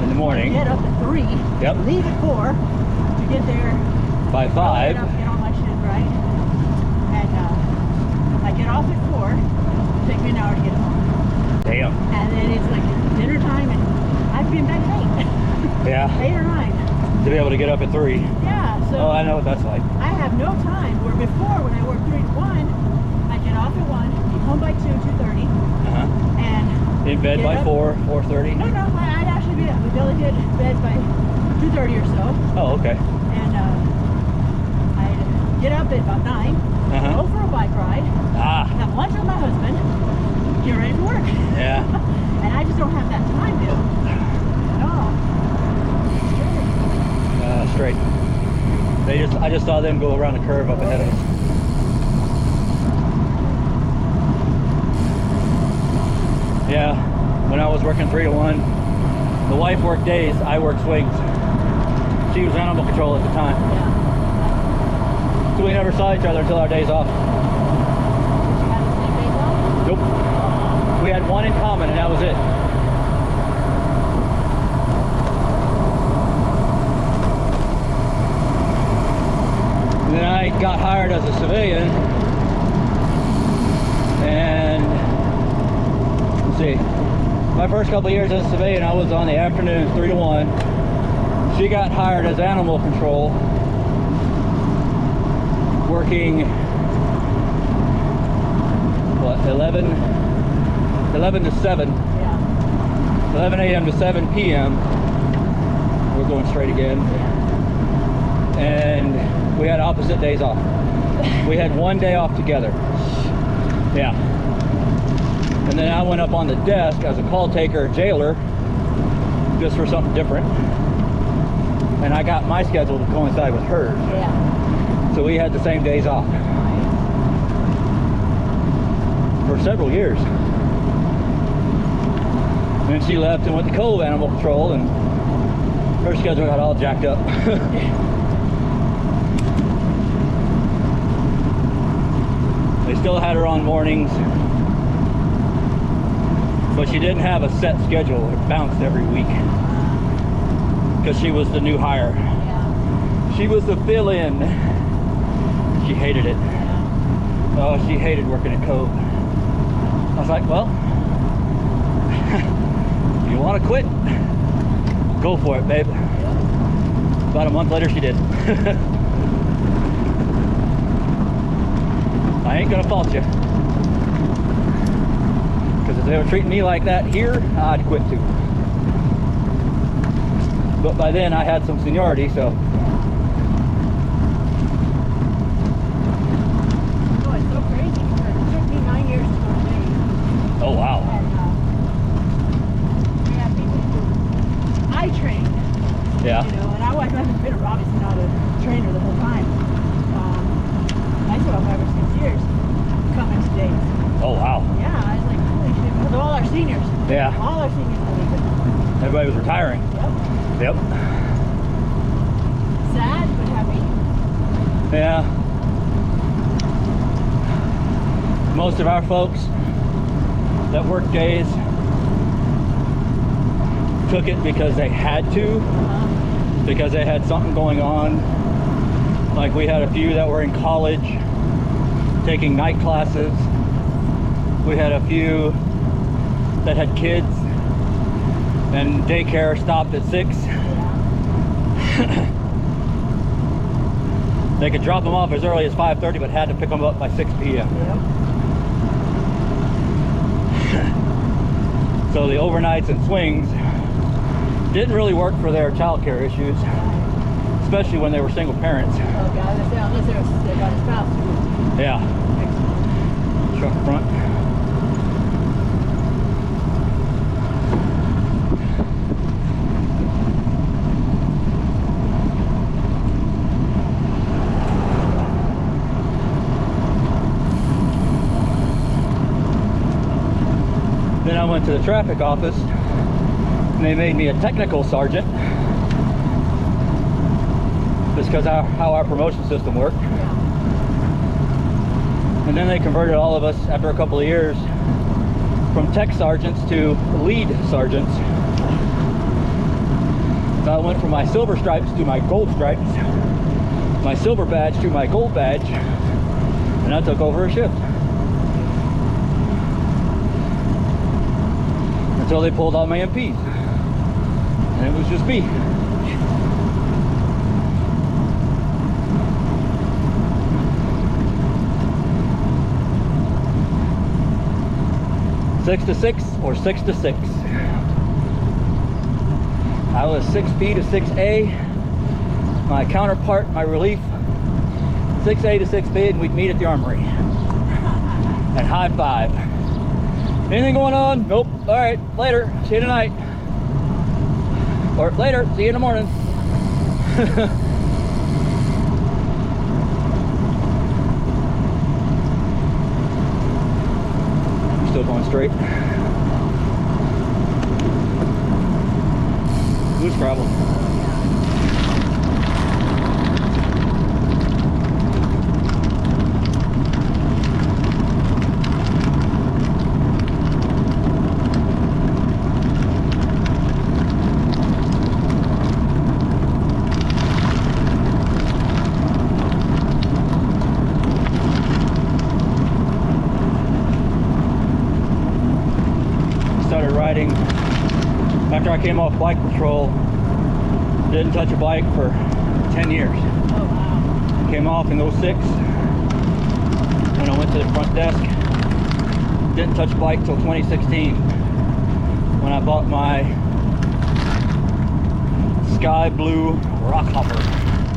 In the morning. Get up at 3. Yep. Leave at 4 to get there. By 5. Get up, get all my shit right. And I get off at 4. Take me an hour to get home. Damn. And then it's like dinner time, and I've been back at 8. Yeah. 8 or 9. To be able to get up at 3. Yeah. So Oh, I know what that's like. I have no time. Where before, when I worked 3 to 1, I get off at 1, be home by 2, 2:30, Uh-huh. and In bed get by up. 4, 4:30. No, I'd actually be up. We'd only get in bed by 2:30 or so, Oh, okay. and I'd get up at about 9, Uh-huh. go for a bike ride, Ah. have lunch with my husband, get ready for work. Yeah. And I just don't have that time to. No. Straight. I just saw them go around the curve up ahead of us. Yeah. When I was working 3 to 1, the wife worked days, I worked swings. She was animal control at the time. Yeah. So we never saw each other until our days off. Did you have the same days off? Nope. We had one in common and that was it. And then I got hired as a civilian, and let's see, my first couple of years as a civilian I was on the afternoons 3 to 1. She got hired as animal control, working what, 11 11 to 7. Yeah. 11 a.m. to 7 p.m. We're going straight again. And we had opposite days off. We had one day off together. Yeah. And then I went up on the desk as a call taker, jailer, just for something different. And I got my schedule to coincide with hers. Yeah. So we had the same days off for several years. And then she left and went to Cove Animal Control, and her schedule got all jacked up. They still had her on mornings, but she didn't have a set schedule. It bounced every week because she was the new hire. Yeah. She was the fill-in. She hated it. Yeah. Oh, she hated working at Cove. I was like, well, you want to quit? Go for it, babe. About a month later, she did. I ain't gonna fault you. Because if they were treating me like that here, I'd quit too. But by then, I had some seniority, so. Oh, it's so crazy. It took me 9 years to go to Maine. Oh, wow. And we have people who I trained. Yeah. You know, and I haven't been obviously not a trainer the whole time. I still have 5 or 6 years coming to days. Oh, wow. Yeah, I was like, holy shit, because of all our seniors. Yeah. All our seniors are leaving. Everybody was retiring. Yep. Yep. Sad, but happy. Yeah. Most of our folks that work days took it because they had to, because they had something going on. Like we had a few that were in college taking night classes. We had a few that had kids and daycare stopped at 6. They could drop them off as early as 5:30 but had to pick them up by 6 p.m. Yep. So the overnights and swings didn't really work for their childcare issues, especially when they were single parents. Oh, God, unless they got a spouse. Yeah. Truck front. Then I went to the traffic office and they made me a technical sergeant. Just because how our promotion system worked. And then they converted all of us after a couple of years from tech sergeants to lead sergeants. So I went from my silver stripes to my gold stripes, my silver badge to my gold badge, and I took over a shift. Until they pulled all my MPs. And it was just me. Six to 6 or 6 to 6. I was 6P to 6A. My counterpart, my relief, 6A to 6B, and we'd meet at the armory. And high five. Anything going on? Nope. All right, later. See you tonight. Or later. See you in the morning. Still going straight. Loose gravel. After I came off bike patrol, didn't touch a bike for 10 years. Oh, wow. Came off in 06, and I went to the front desk, Didn't touch bike till 2016 when I bought my sky blue rock hopper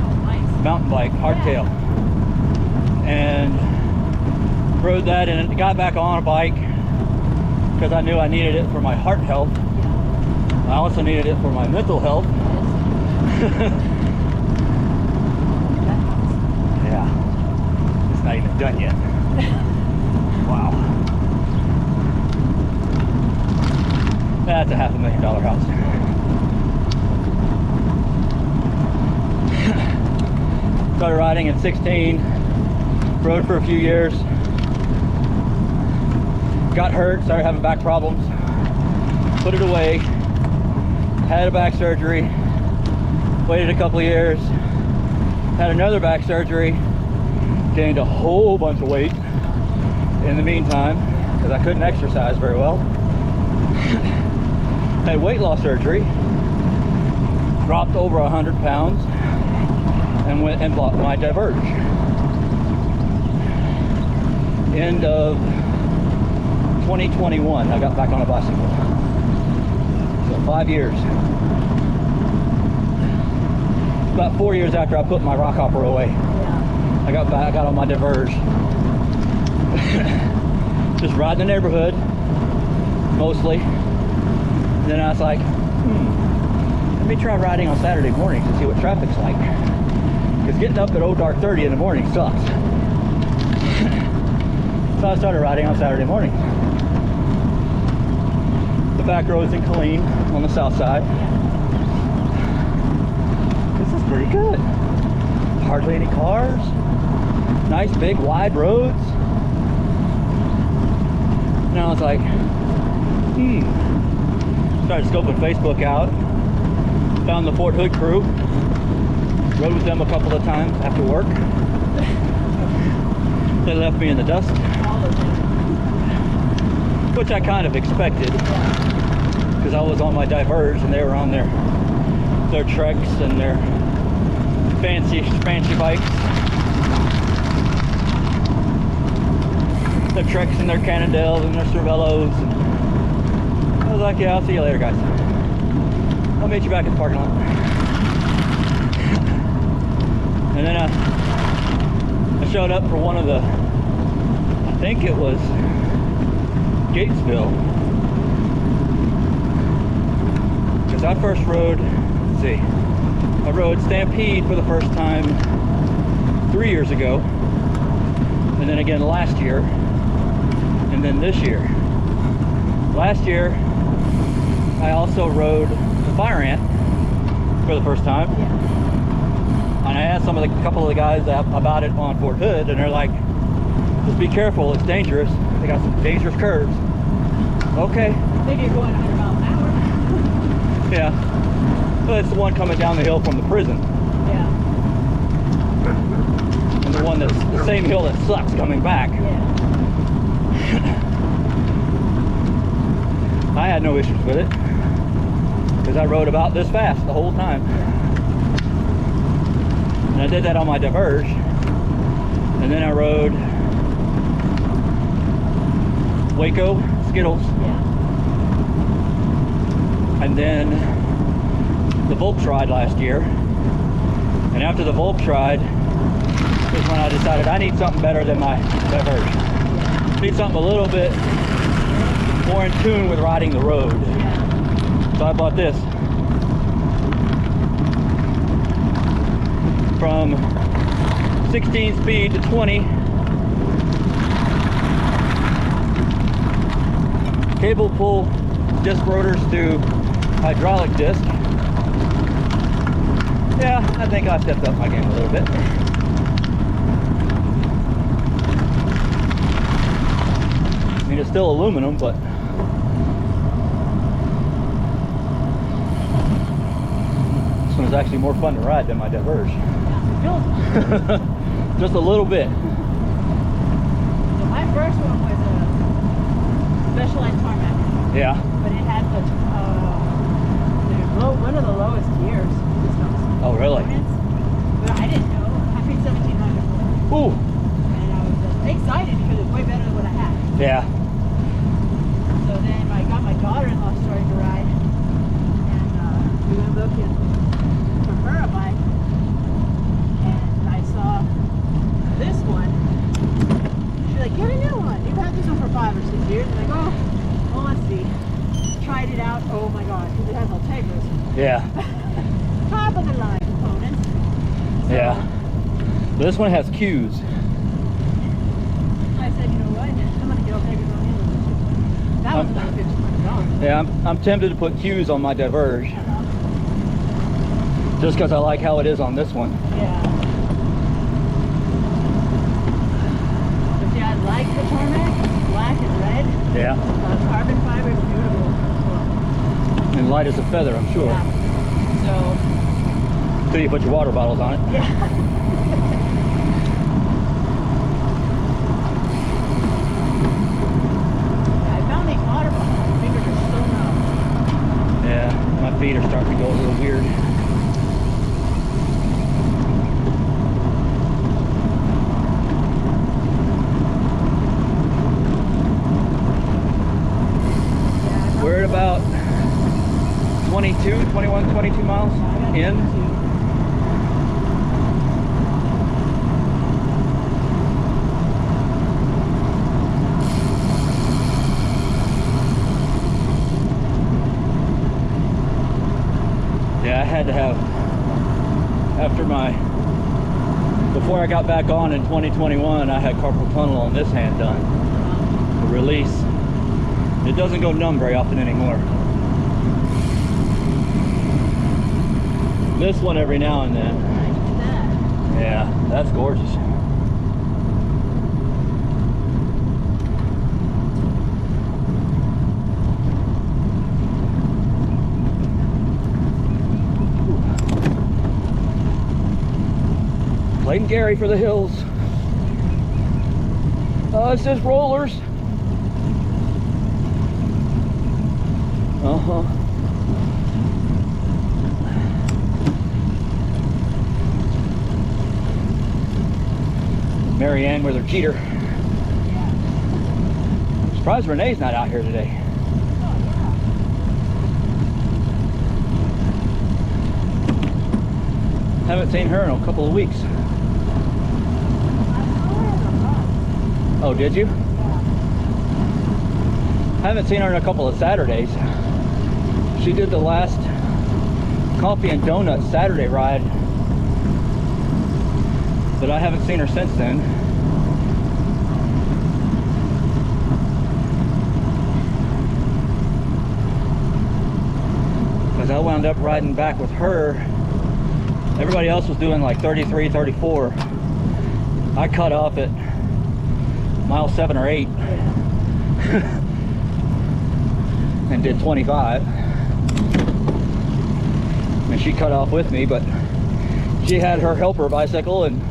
Oh, nice. mountain bike, hardtail, and rode that and got back on a bike because I knew I needed it for my heart health. I also needed it for my mental health. Yeah, it's not even done yet. Wow. That's a $500,000 house. Started riding at 16, rode for a few years, got hurt, started having back problems, put it away, had a back surgery, waited a couple of years, had another back surgery, gained a whole bunch of weight in the meantime because I couldn't exercise very well. Had weight loss surgery, dropped over 100 pounds, and went and bought my Diverge. End of 2021, I got back on a bicycle. So 5 years. About 4 years after I put my rock hopper away, Yeah. I got back, I got on my Diverge. Just ride the neighborhood, mostly. Then I was like, let me try riding on Saturday mornings and see what traffic's like. Because getting up at old dark 30 in the morning sucks. So I started riding on Saturday morning. The back roads in Colleen on the south side. This is pretty good. Hardly any cars. Nice big wide roads. And I was like, Started scoping Facebook out. Found the Fort Hood crew. Rode with them a couple of times after work. They left me in the dust, which I kind of expected because I was on my Diverge and they were on their Treks and their fancy bikes. Their Treks and their Cannondales and their Cervelos. And I was like, yeah, I'll see you later, guys. I'll meet you back at the parking lot. And then I showed up for one of the, I think it was Gatesville. Because I first rode, let's see, I rode Stampede for the first time 3 years ago. And then again last year. And then this year. Last year, I also rode the Fire Ant for the first time. And I asked couple of the guys about it on Fort Hood, and they're like, just be careful, it's dangerous. They got some dangerous curves. Okay. Maybe you're going 100 miles an hour. Yeah. But it's the one coming down the hill from the prison. Yeah. And the one that's the same hill that sucks coming back. Yeah. I had no issues with it. Because I rode about this fast the whole time. And I did that on my Diverge. And then I rode Waco, Skittles. Yeah. And then the Volks ride last year. And after the Volks ride is when I decided I need something better than my Diverge. I need something a little bit more in tune with riding the road. Yeah. So I bought this. From 16 speed to 20. Cable pull disc rotors to hydraulic disc. Yeah, I think I stepped up my game a little bit. I mean, it's still aluminum, but this one is actually more fun to ride than my Diverge. Just a little bit. So my first one was a Specialized tarmac. Yeah. But it had the one of the lowest tiers. Oh, really? But I didn't know. I paid $1,700 for it. Ooh. And I was excited because it's way better than what I had. Yeah. tried it out. Oh my god, because it has Ultegras. Yeah. Top of the line components. So Yeah. This one has Q's. I said, you know what? I'm gonna get Ultegras on the end of this. That was about $1,500. Yeah, I'm tempted to put Q's on my Diverge. Just because I like how it is on this one. Yeah. But yeah, I like the tarmac. Black and red. Yeah. Carbon fiber is beautiful. And light as a feather, I'm sure. Yeah. So, Until you put your water bottles on it. yeah. I found these water bottles. My fingers are so numb. Yeah, my feet are starting to go a little weird. We're at about 21, 22 miles in. Yeah, I had to have, before I got back on in 2021, I had carpal tunnel on this hand done. The release. It doesn't go numb very often anymore. This one every now and then. Yeah, that's gorgeous. Clayton Gary for the hills. It says rollers. Uh-huh. Marianne with her cheater. I'm surprised Renee's not out here today. Haven't seen her in a couple of weeks. Oh, did you? Haven't seen her in a couple of Saturdays. She did the last coffee and donut Saturday ride, but I haven't seen her since then. Because I wound up riding back with her. Everybody else was doing like 33, 34. I cut off at mile 7 or 8 and did 25. And she cut off with me, but she had her helper bicycle and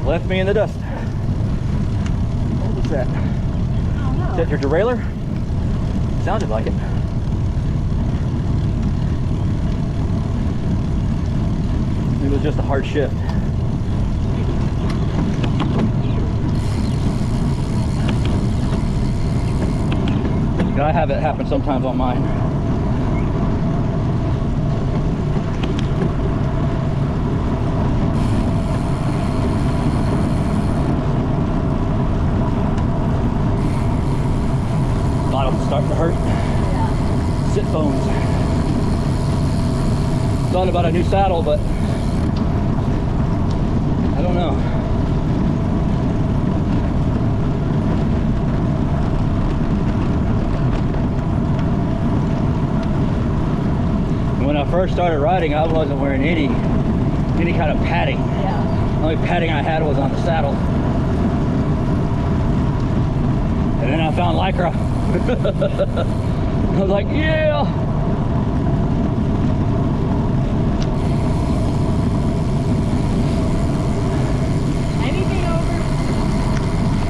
left me in the dust. What was that? Is that your derailleur? Sounded like it. It was just a hard shift. I have it happen sometimes on mine. Bottom's starting to hurt. Yeah. Sit bones. Thought about a new saddle, but I don't know. When I first started riding, I wasn't wearing any kind of padding. Yeah. The only padding I had was on the saddle. And then I found Lycra. I was like, yeah! Anything over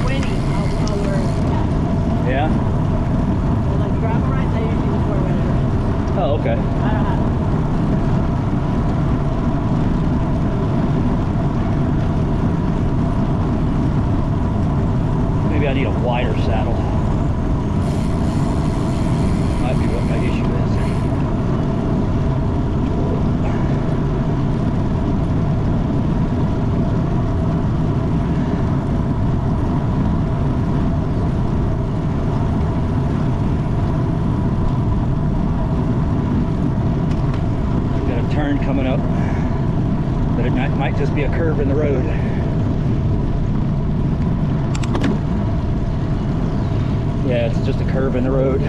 20, I'll wear a hat. Yeah? So like gravel rides, I usually just wear whatever. Oh, okay. I don't have. Maybe I need a wider saddle. Might be what my issue is. just be a curve in the road. Yeah, it's just a curve in the road.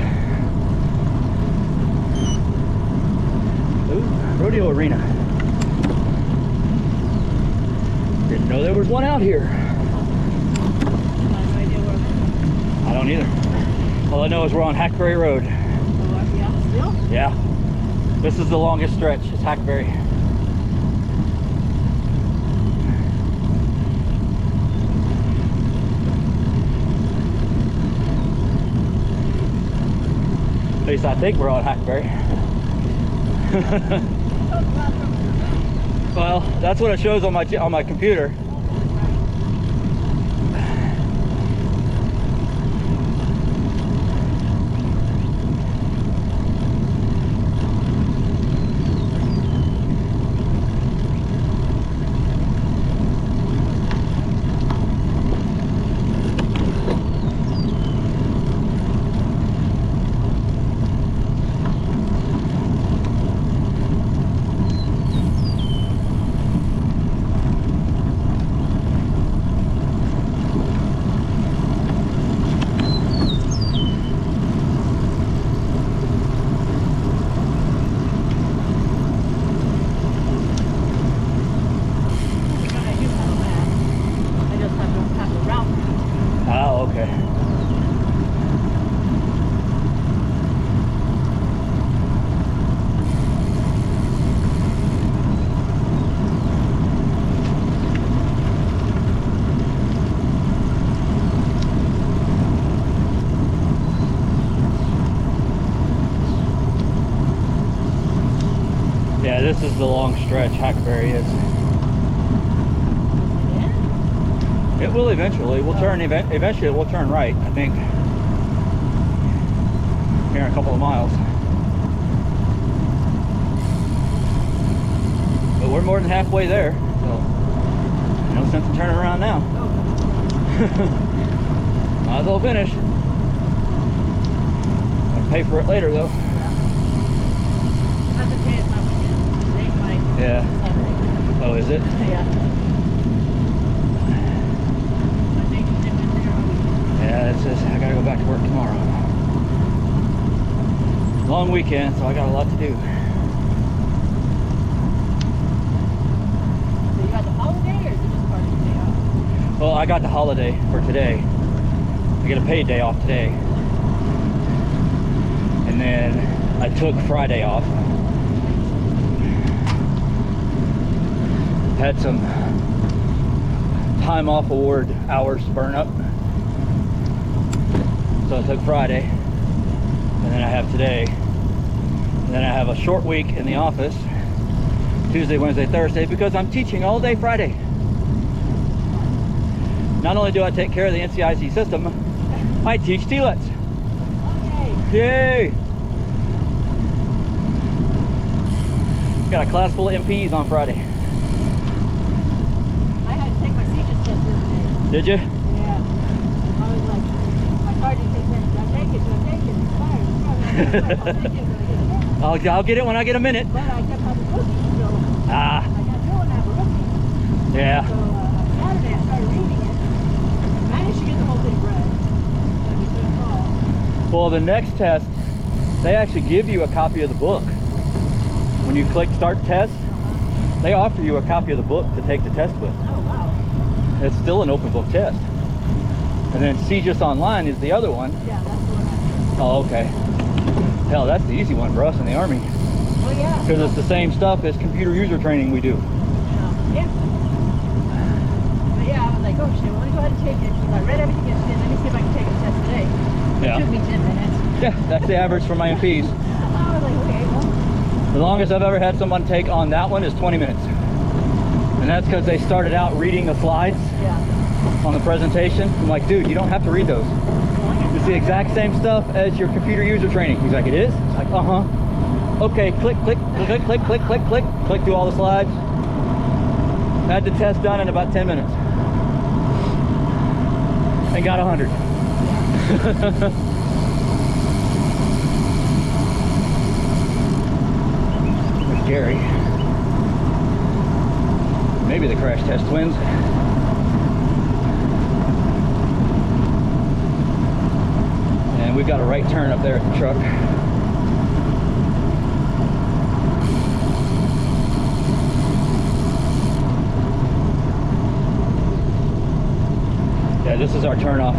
Ooh, rodeo arena. Didn't know there was one out here. I don't either. All I know is we're on Hackberry Road. Yeah, still? Yeah. This is the longest stretch. It's Hackberry. At least I think we're on Hackberry. Well, that's what it shows on my computer. Yeah, this is the long stretch, Hackberry is. It will eventually. We'll turn, eventually we'll turn right, I think. Here in a couple of miles. But we're more than halfway there, so no sense in turning around now. Might as well finish. I'll pay for it later though. Yeah. Oh, is it? Yeah. Yeah, it says I gotta go back to work tomorrow. Long weekend, so I got a lot to do. So you got the holiday or is it just part of your day off? Well, I got the holiday for today. I get a paid day off today. And then I took Friday off. Had some time off award hours burn up. So I took Friday. And then I have today. And then I have a short week in the office. Tuesday, Wednesday, Thursday, because I'm teaching all day Friday. Not only do I take care of the NCIC system, I teach TLETs. Yay! Got a class full of MPs on Friday. I had to take my CJIS test the other day. Did you? Yeah. I was like, my car didn't take that. I'll take it, I'll take it. It's fine. I'll take it, I'll get it when I get a minute. But I kept having rookies, so Ah. I got going to have a rookie. Yeah. So Saturday I started reading it. I managed to get the whole thing read. Like it's good call. Well, the next test, they actually give you a copy of the book. When you click start test, they offer you a copy of the book to take the test with. Oh wow. It's still an open book test. And then CJIS Online is the other one. Yeah, that's the one I did. Oh, okay. Hell, that's the easy one for us in the Army. Oh yeah. Because it's the same stuff as computer user training we do. Yeah. But yeah, I was like, oh shit, well, let me go ahead and take it. Because I read everything yesterday. Let me see if I can take a test today. Yeah. It took me 10 minutes. Yeah, that's the average for my MPs. I was like, okay, well. The longest I've ever had someone take on that one is 20 minutes. And that's because they started out reading the slides Yeah. on the presentation. I'm like, dude, you don't have to read those. It's the exact same stuff as your computer user training. He's like, it is? It's like, uh-huh. Okay, click, click, click, click, click, click, click. Click through all the slides. Had the test done in about 10 minutes. And got 100. Gary. Maybe the crash test twins. And we've got a right turn up there at the truck. Yeah, this is our turn off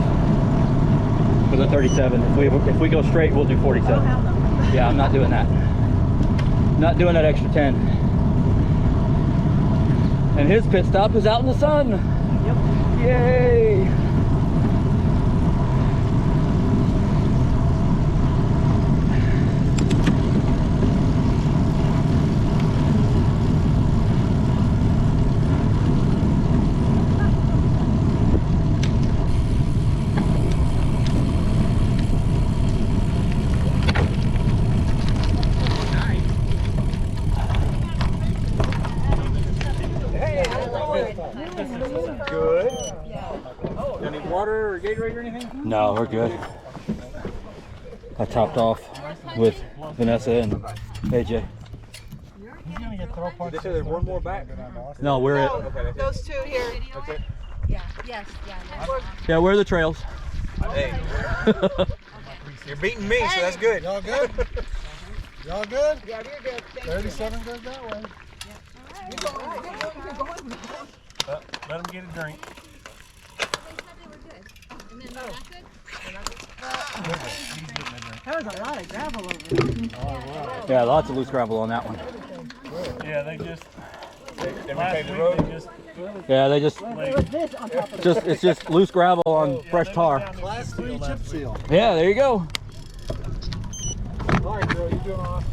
for the 37. If we go straight, we'll do 47. Oh, hell no. Yeah, I'm not doing that. Not doing that extra 10. And his pit stop is out in the sun. Yep. Yay! Good. Any water or Gatorade or anything? No, we're good. I topped off with Vanessa and AJ. They said there's one more back. No, we're at. No, those two here. Yeah, yes, yeah. Yeah, we're the trails. Hey. You're beating me, so that's good. Y'all good? Y'all good? Yeah, you're good. Thank 37 goes that way. Let them get a drink. There was a lot of gravel over there. Yeah, lots of loose gravel on that one. Yeah, they just. They repaved the road. Yeah, they just There was this on top of it's just loose gravel on fresh tar. Class 3 chip seal. Yeah, there you go. All right, girl, you're doing awesome.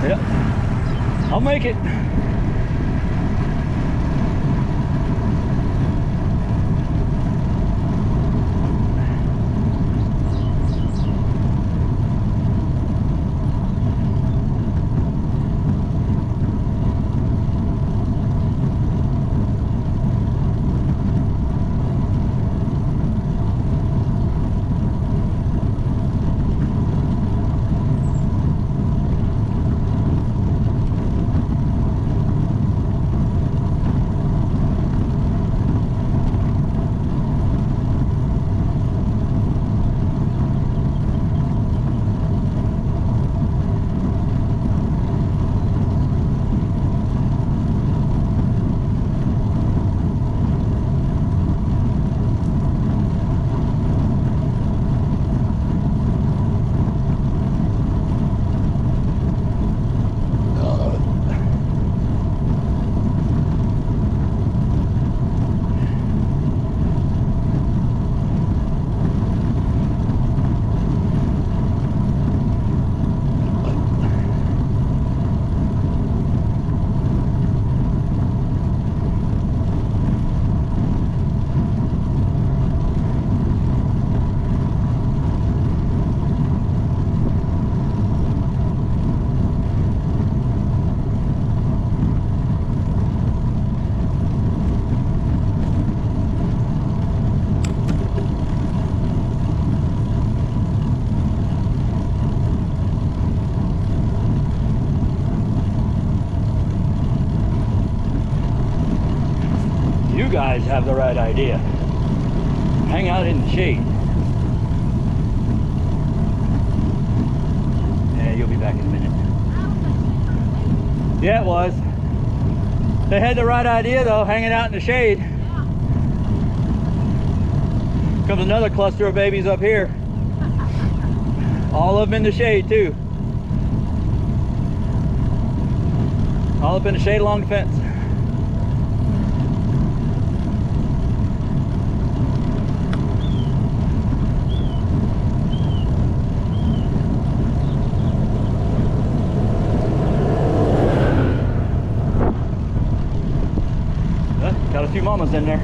Yep. I'll make it. guys have the right idea. Hang out in the shade. Yeah, you'll be back in a minute. Yeah, it was. They had the right idea though, hanging out in the shade. Comes another cluster of babies up here. All of them in the shade too. All up in the shade along the fence. Got a few mamas in there.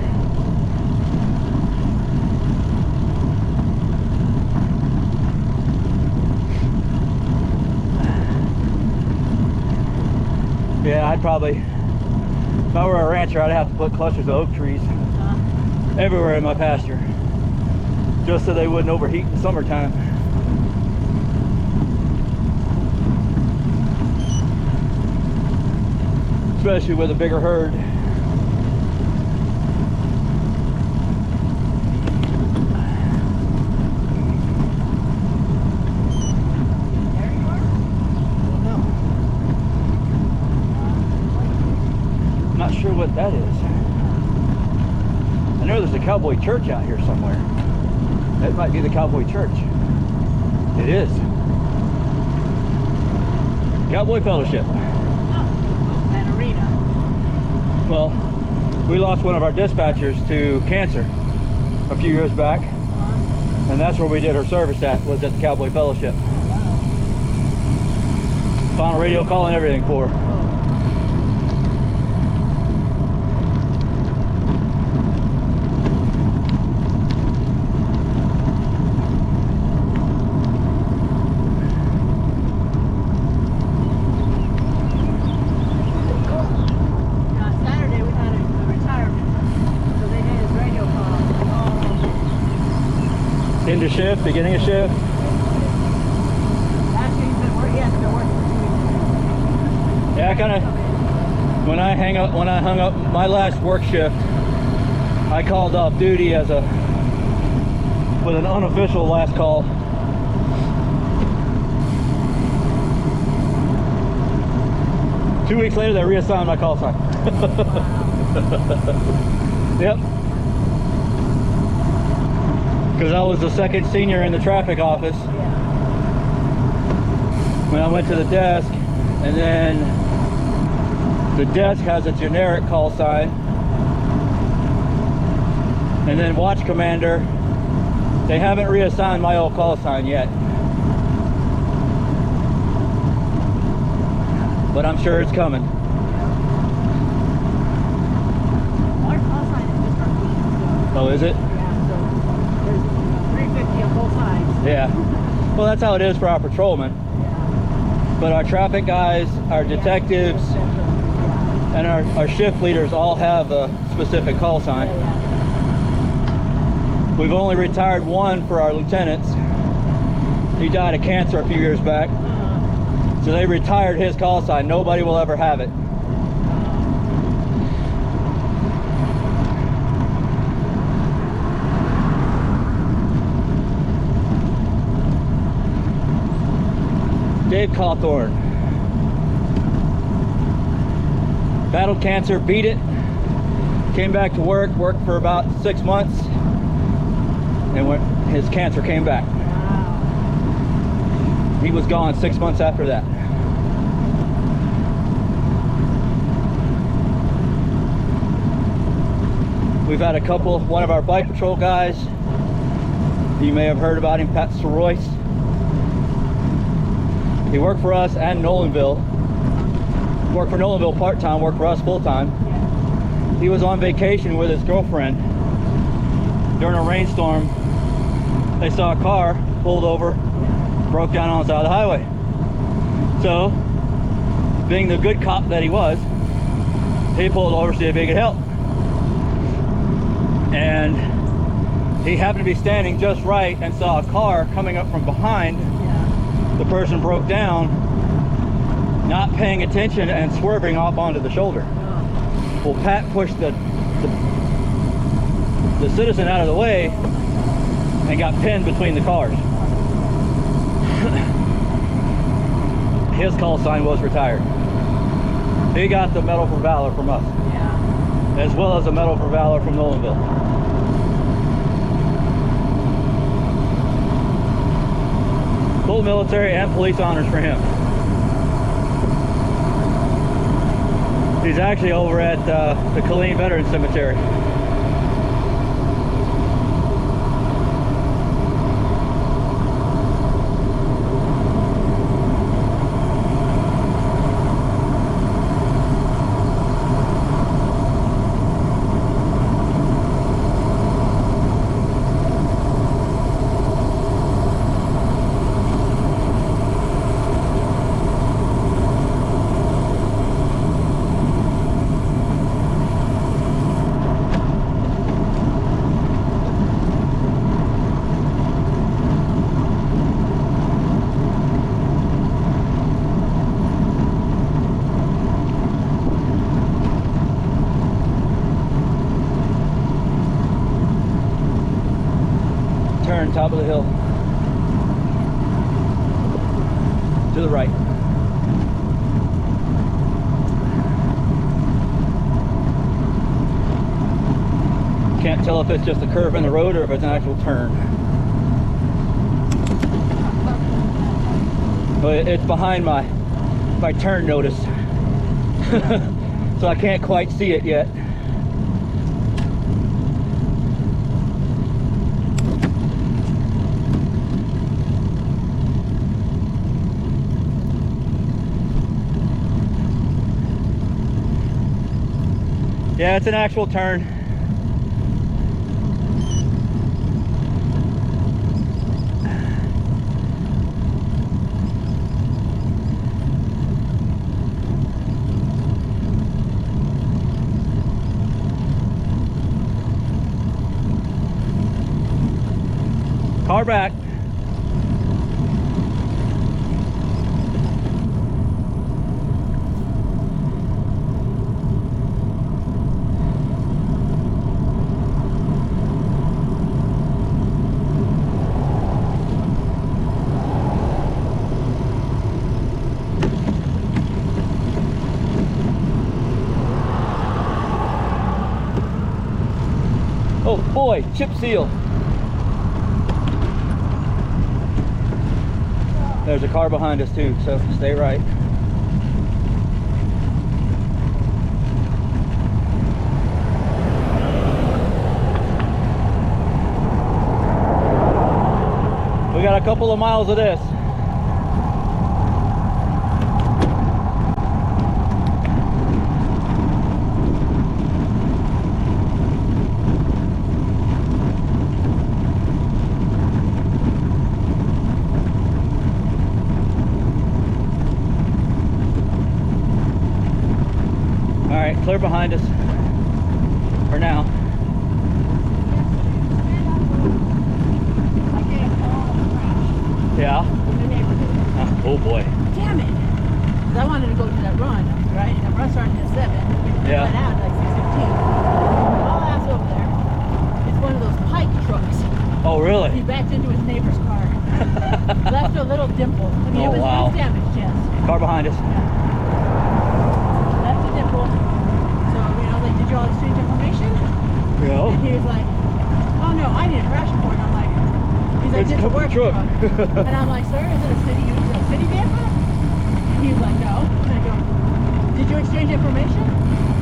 Yeah, I'd probably, if I were a rancher, I'd have to put clusters of oak trees everywhere in my pasture, just so they wouldn't overheat in the summertime. Especially with a bigger herd. Not sure what that is. I know there's a cowboy church out here somewhere. That might be the cowboy church. It is. Cowboy Fellowship. Oh, an arena. Well, we lost one of our dispatchers to cancer a few years back, and that's where we did our service at, was at the Cowboy Fellowship. Final radio call and everything for her. End of shift, beginning of shift. Actually, he's been working. Yes, been working. Yeah, I kind of, when I hung up my last work shift, I called off duty as with an unofficial last call. Two weeks later, they reassigned my call sign. Yep. Because I was the second senior in the traffic office. When I went to the desk, and then the desk has a generic call sign, and then watch commander, they haven't reassigned my old call sign yet, but I'm sure it's coming. Our call sign is just our feet. Oh, is it? On both sides. Yeah. Well, that's how it is for our patrolmen. But our traffic guys, our detectives, and our shift leaders all have a specific call sign. We've only retired one for our lieutenants. He died of cancer a few years back. So they retired his call sign. Nobody will ever have it. Dave Cawthorn. Battled cancer, beat it, came back to work, worked for about 6 months, and when his cancer came back. He was gone 6 months after that. We've had a couple, one of our bike patrol guys, you may have heard about him, Pat Royce. He worked for us and Nolanville. Worked for Nolanville part-time, worked for us full-time. He was on vacation with his girlfriend. During a rainstorm, they saw a car pulled over, broke down on the side of the highway. So, being the good cop that he was, he pulled over to see if he could help. And he happened to be standing just right and saw a car coming up from behind. The person broke down, not paying attention and swerving off onto the shoulder. Well, Pat pushed the the citizen out of the way and got pinned between the cars. His call sign was retired. He got the Medal for Valor from us, Yeah. as well as the Medal for Valor from Nolanville. Full military and police honors for him. He's actually over at the Colleen Veterans Cemetery. Turn, top of the hill. To the right. Can't tell if it's just a curve in the road or if it's an actual turn. But it's behind my turn notice. So I can't quite see it yet. Yeah, it's an actual turn. Car back. Oh boy, chip seal. There's a car behind us too, so stay right. We got a couple of miles of this. Clear behind us for now. Yeah. Oh boy. Damn it. Because I wanted to go to that run, right? And the run started at 7. Yeah. Went out at like 6:15. All ass over there. It's one of those pike trucks. Oh really? He backed into his neighbor's car. Left a little dimple. I mean, Oh, it was wow. damaged, yes. Car behind us. Left a dimple. So, like, did y'all exchange information? Yeah. And he was like, oh no, I need a crash report. And I'm like, he's like, It's it's a work truck. truck. And I'm like, sir, is it a city vehicle? And he's like, no. And I go, did you exchange information?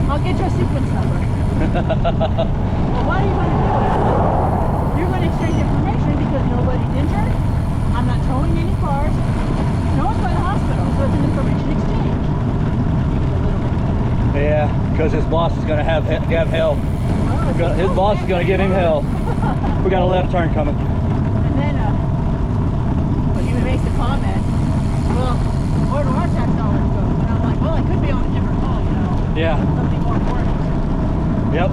I'll get your sequence number. Well, why do you want to do it? You're going to exchange information because nobody's injured. I'm not towing any cars. No one's going to the hospital, so it's an information exchange. Yeah, because his boss is going to have hell. His boss is going to give him hell. We got a left turn coming. And then when he makes a comment, well, where do our tax dollars go? And I'm like, well, I could be on a different call, Yeah. something more important. Yep.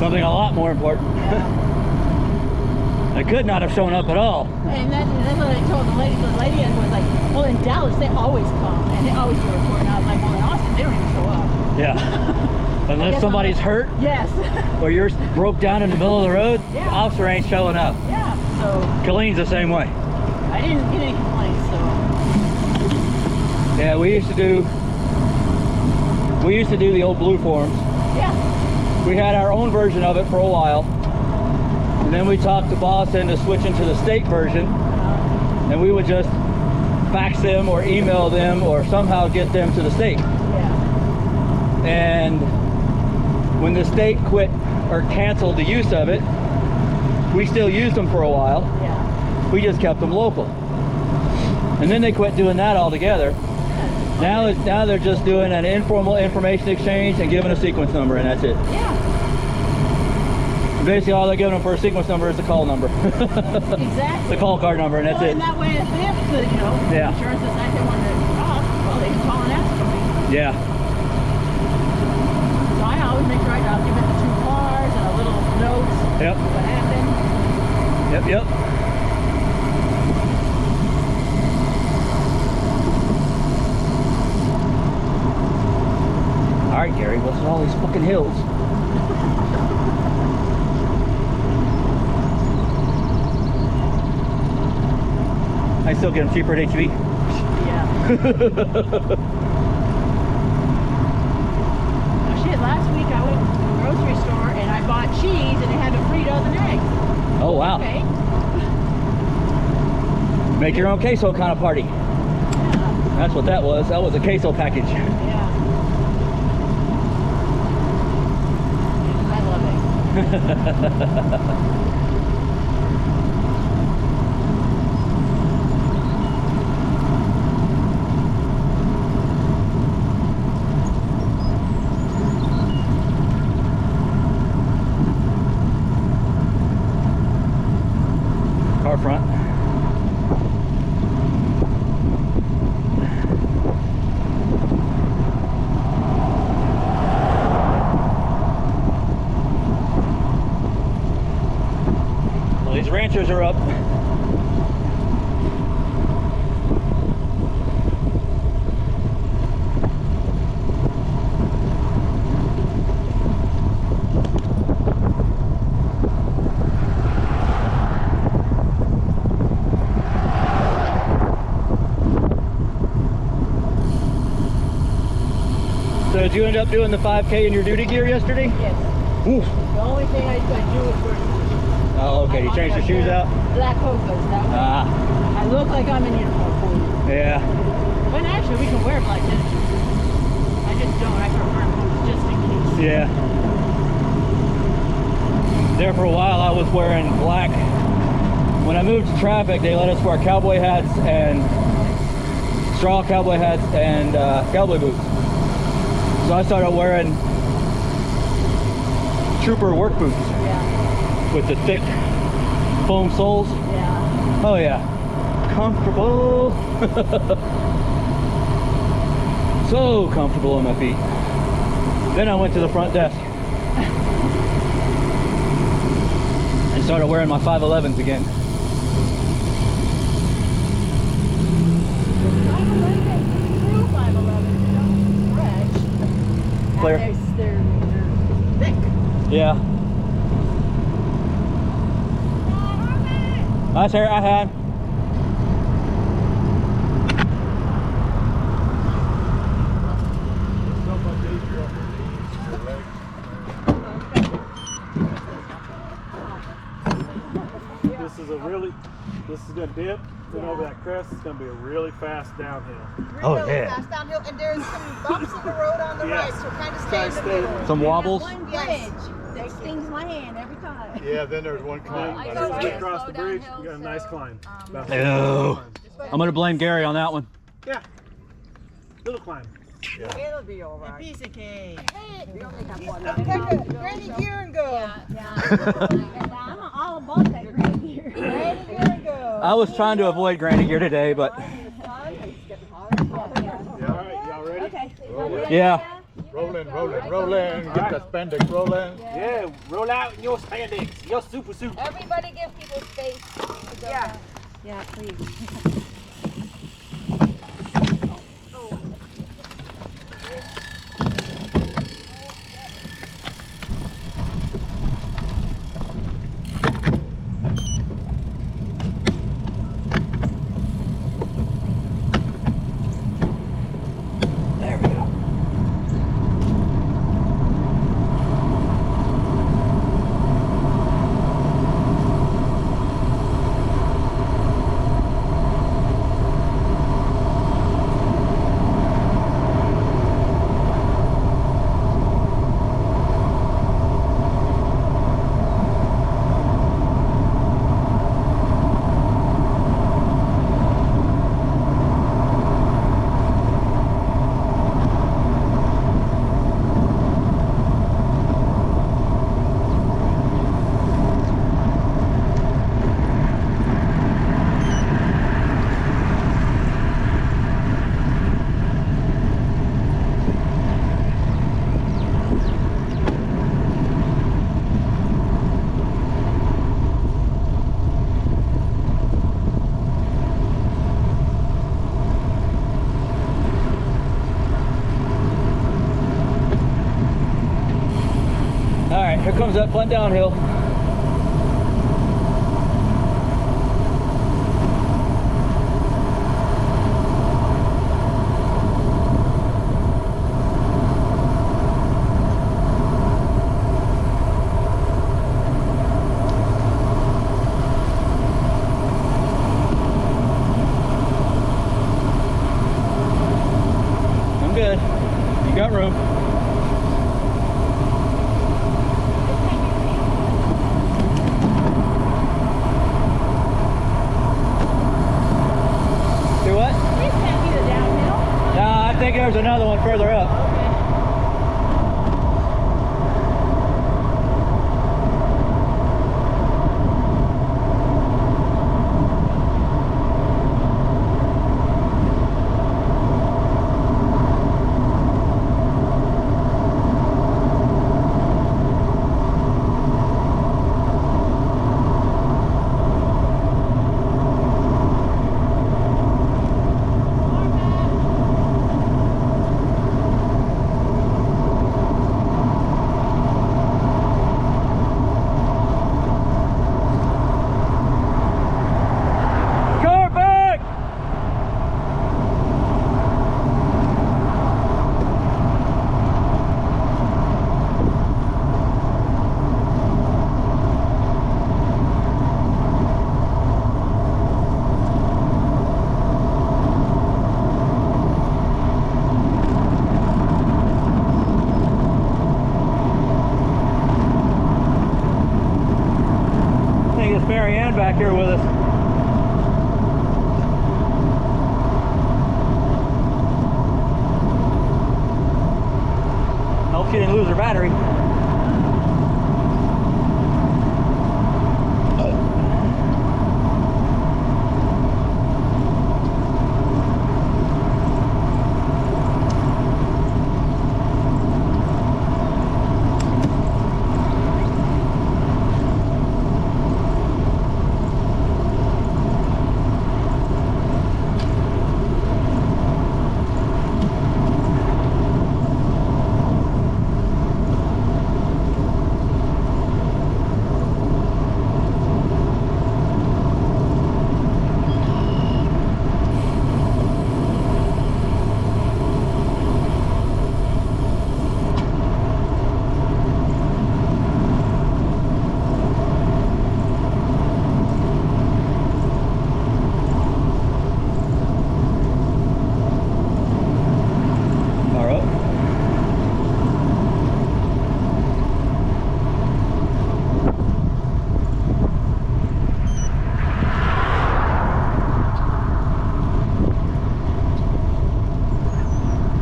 Something a lot more important. They could not have shown up at all. And that's what I told the lady. The lady was like, well, in Dallas, they always come. And they always do a report. And I was like, well, in Austin, they don't even show up. Yeah. Unless guess somebody's hurt Yes. or you're broke down in the middle of the road, Yeah. the officer ain't showing up. Yeah. So Colleen's the same way. I didn't get any complaints. So Yeah, we used to do the old blue forms. yeah. We had our own version of it for a while, and then we talked to boss into switching to the state version, and we would just fax them or email them or somehow get them to the state. Yeah. And when the state quit or canceled the use of it, we still used them for a while. Yeah. We just kept them local. And then they quit doing that altogether. Now they're just doing an informal information exchange and giving a sequence number, and that's it. Yeah. Basically, all they're giving them for a sequence number is the call number. Exactly. The call card number, and that's Well, it. and that way, if they have to, Yeah. insurance decides they want to off, well, they can call and ask for me. Yeah. So I always make sure I document the 2 cars and a little note. Yep. What happened. Yep. All right, Gary, what's with all these fucking hills? I still get them cheaper at HEB. Yeah. Oh, shit, last week I went to the grocery store and I bought cheese and it had a free dozen eggs. Oh, wow. Okay. Make your own queso kind of party. Yeah. That's what that was. That was a queso package. Yeah. I love it. Car front. Well, these ranchers are up. So did you end up doing the 5K in your duty gear yesterday? Yes. Oof. The only thing I do is wear Oh, okay. You changed the shoes out? black hokas. That way Ah, I look like I'm in uniform for you. yeah. But actually, we can wear black tennis shoes. I just don't. I prefer boots just in case. Yeah. There for a while, I was wearing black. When I moved to traffic, they let us wear cowboy hats and straw cowboy hats and cowboy boots. So I started wearing trooper work boots Yeah. with the thick foam soles. Yeah. Oh yeah, comfortable. So comfortable on my feet. Then I went to the front desk and started wearing my 511s again. True 511s don't stretch. Clear. And they're thick. Yeah. That's her. I had. So much easier on your knees and your legs. This is gonna dip, then over that crest, it's gonna be a really fast downhill. Oh, Really yeah. fast downhill, and there's some bumps in the road on the Yes. right, so kind of Try stay to in the stay- middle. Some wobbles. One Yes. bridge that stings my hand every time. Yeah, then there's one climb. Then but as it's we good. cross the bridge, we got a nice climb. About Ew. 1 climb. I'm gonna blame Gary on that one. Yeah, little climb. It'll be all right. Piece of cake. Take a granny gear and go. I'm all about that right here. Granny gear and go. I was trying to avoid Granny Gear today, but All right, y'all ready? Okay. yeah. Roll in. Get the spandex rolling. Yeah, roll out your spandex, your super suit. Everybody give people space. Yeah. Yeah, please. Here comes that fun downhill. I'm good. You got room. Do what? This can't be the downhill. Nah, I think there's another one further up. Back here with us. Hope she didn't lose her battery.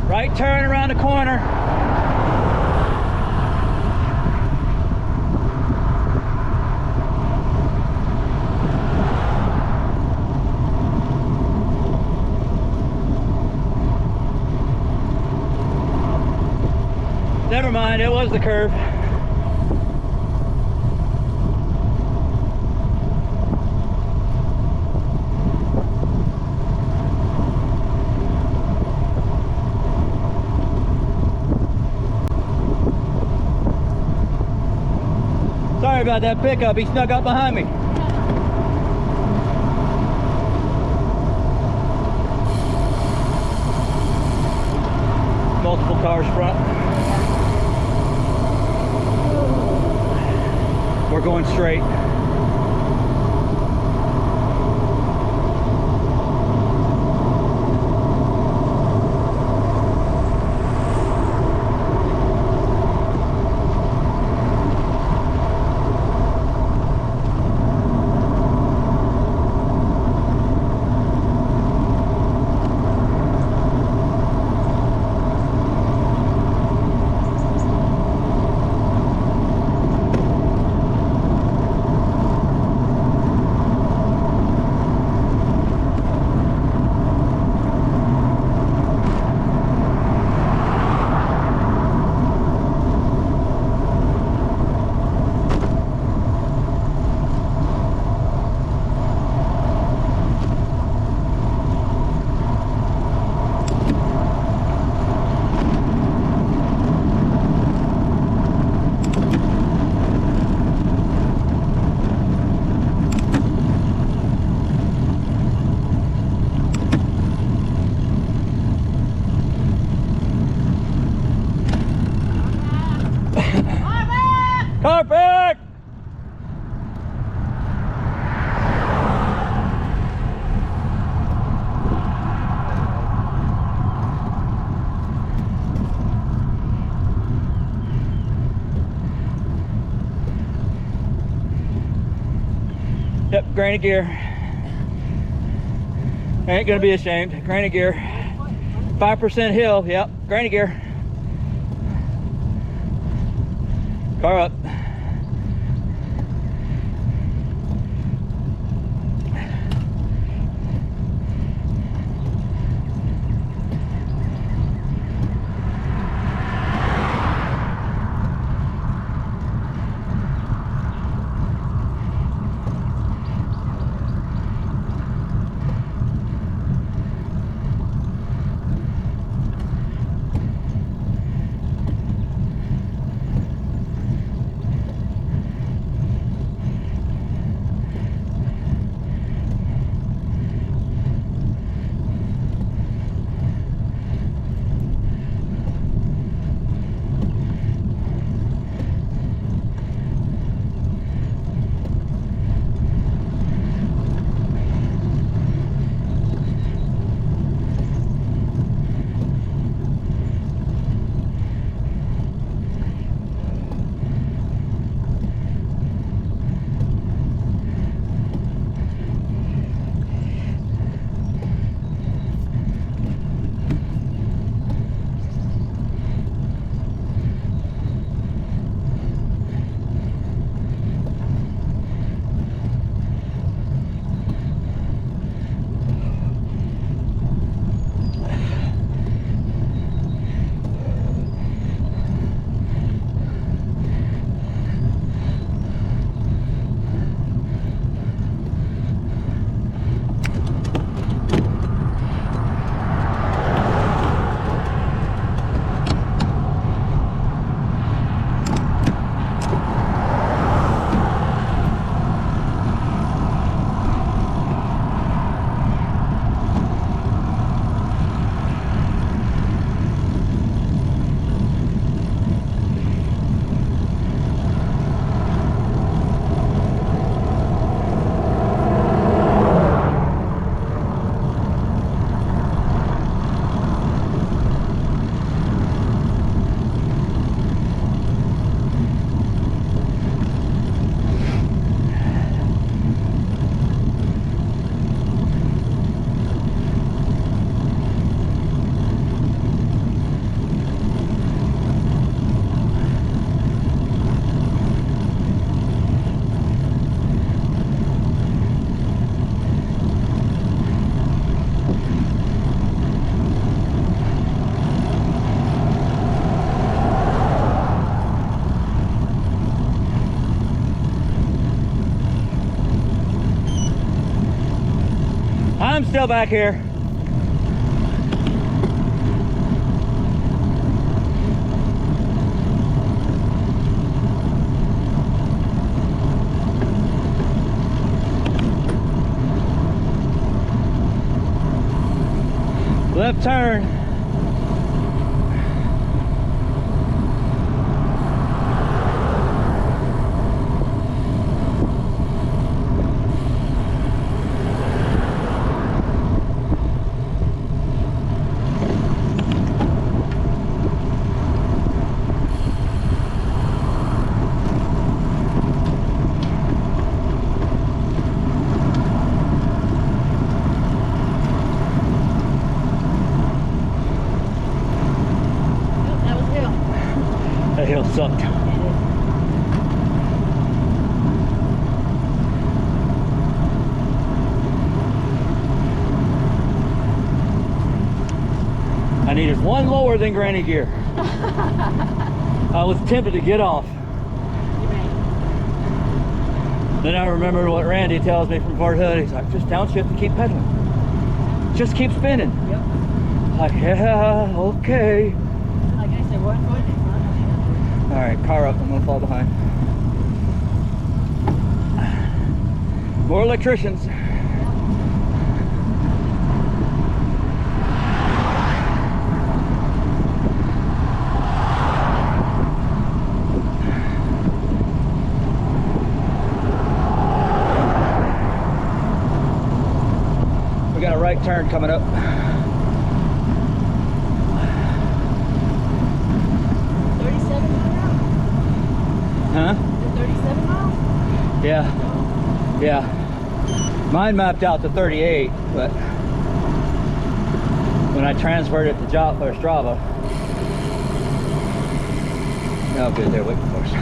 Right turn around the corner. Never mind, it was the curve. Sorry about that pickup, he snuck up behind me. Multiple cars front. We're going straight. Yep, granny gear. Ain't gonna be ashamed. Granny gear. 5% hill. Yep, granny gear. Car up. I'm still back here. Left turn. That hill sucked. I needed one lower than granny gear. I was tempted to get off. Then I remembered what Randy tells me from Fort Hood. He's like, just downshift and keep pedaling. Just keep spinning. Yep. Like, yeah, okay. Like I said, one foot in front. All right, car up, I'm gonna fall behind. More electricians. We got a right turn coming up. 37 miles? Huh? 37 miles? Yeah. Yeah. Mine mapped out to 38, but when I transferred it to Strava, oh good, they're waiting for us.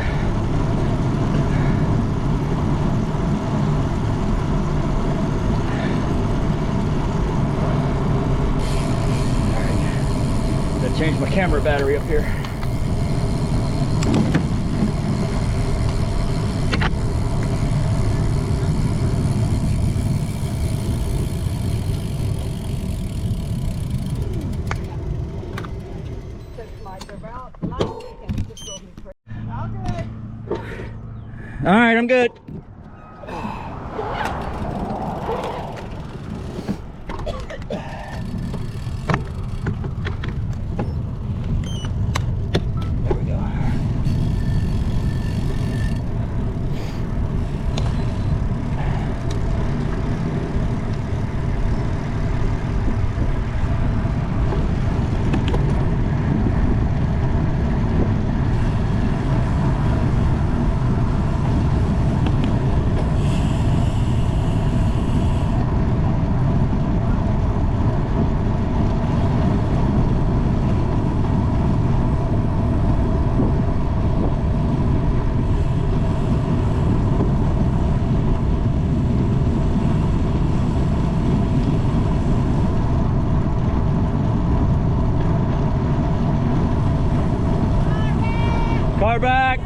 Alright, gotta change my camera battery up here. All right, I'm good. There we go. Car back.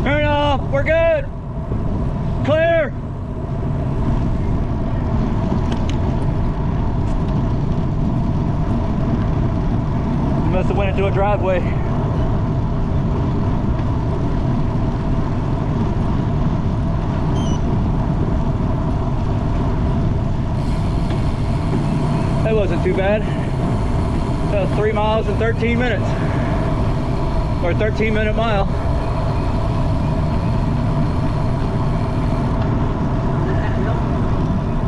Turn it off. We're good. Clear. Must have went into a driveway. That wasn't too bad. That was 3 miles in 13 minutes. Or a 13-minute mile.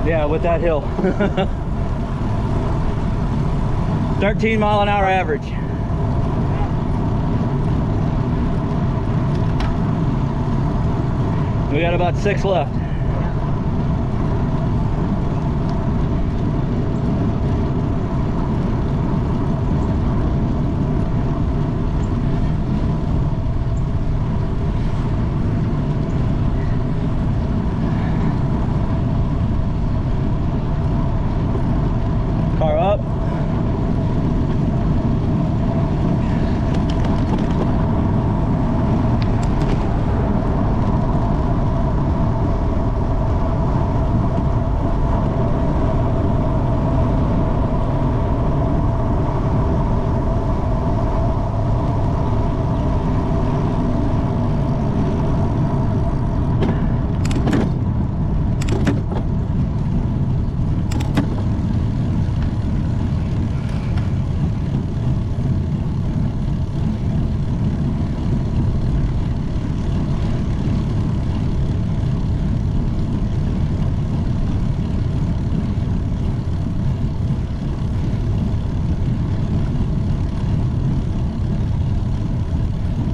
Yeah, with that hill. 13-mile-an-hour average. We got about 6 left. Car up.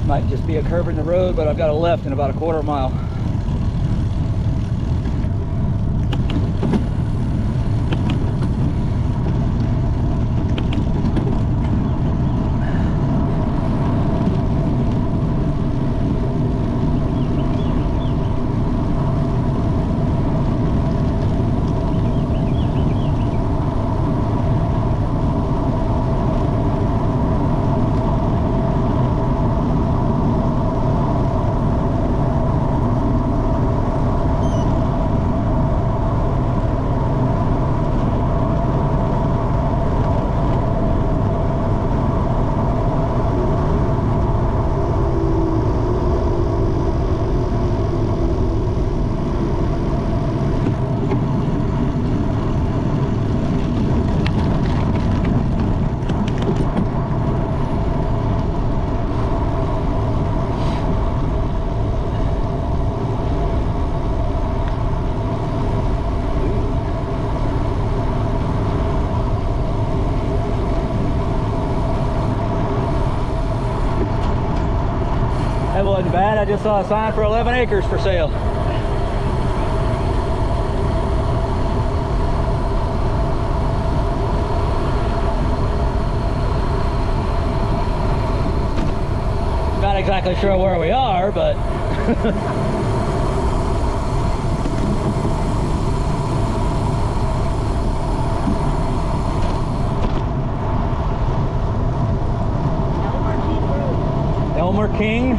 Might just be a curve in the road, but I've got a left in about a quarter mile. I just saw a sign for 11 acres for sale. Not exactly sure where we are, but Elmer King.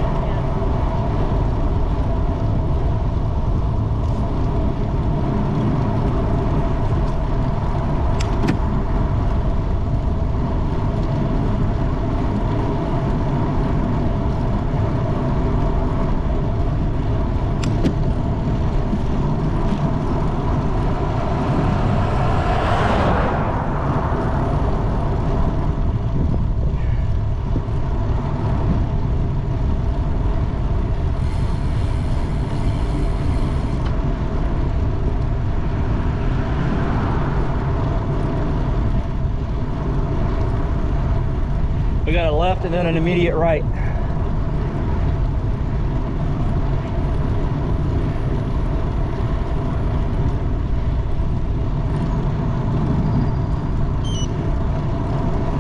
We got a left and then an immediate right.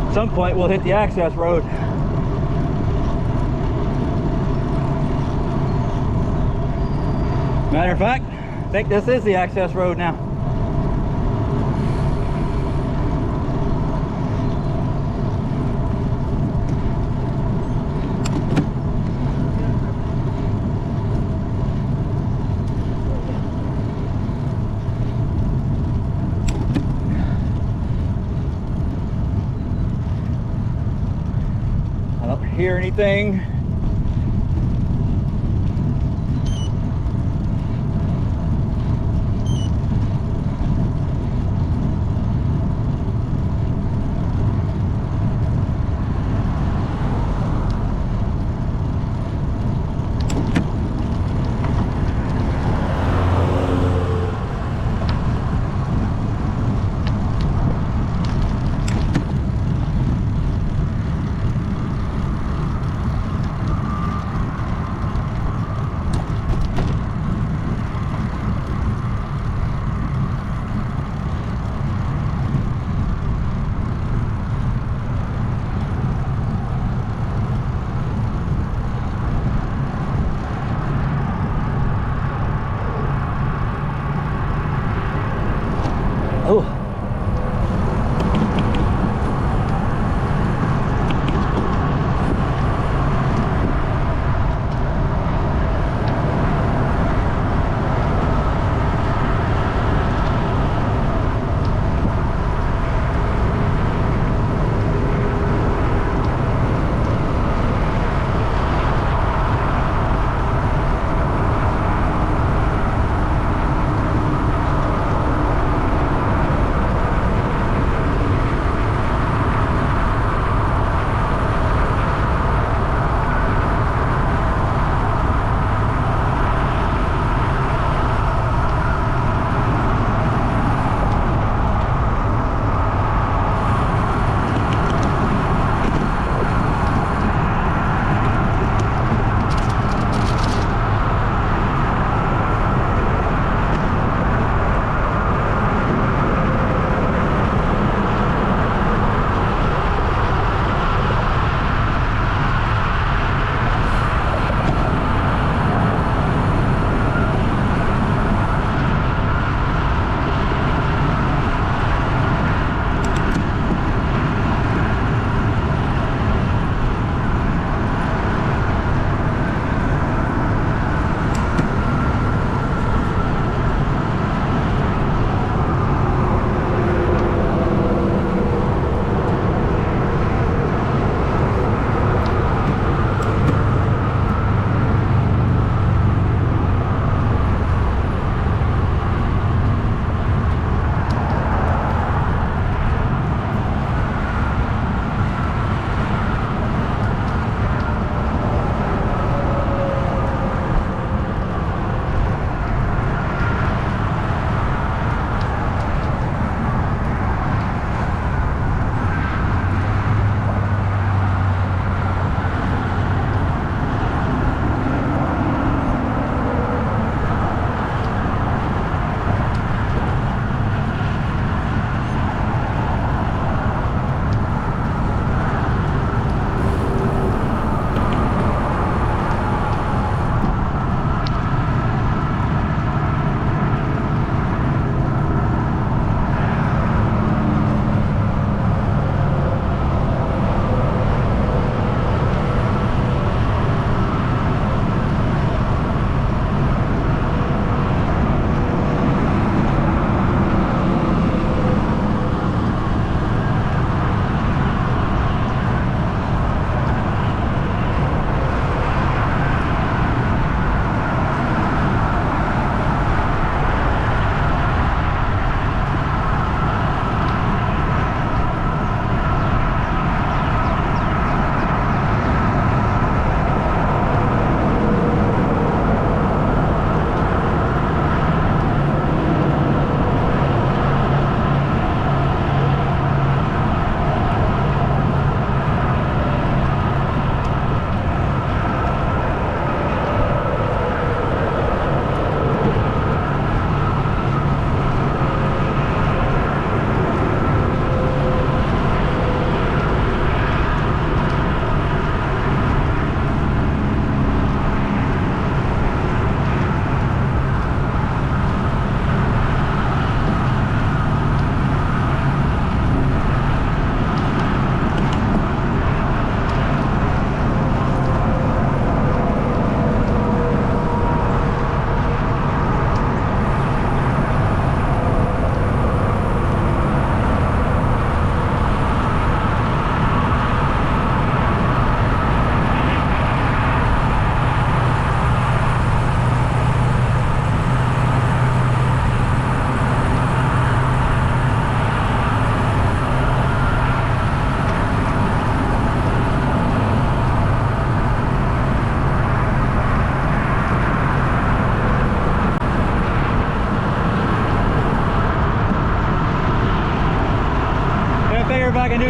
At some point we'll hit the access road. Matter of fact, I think this is the access road now. I don't hear anything.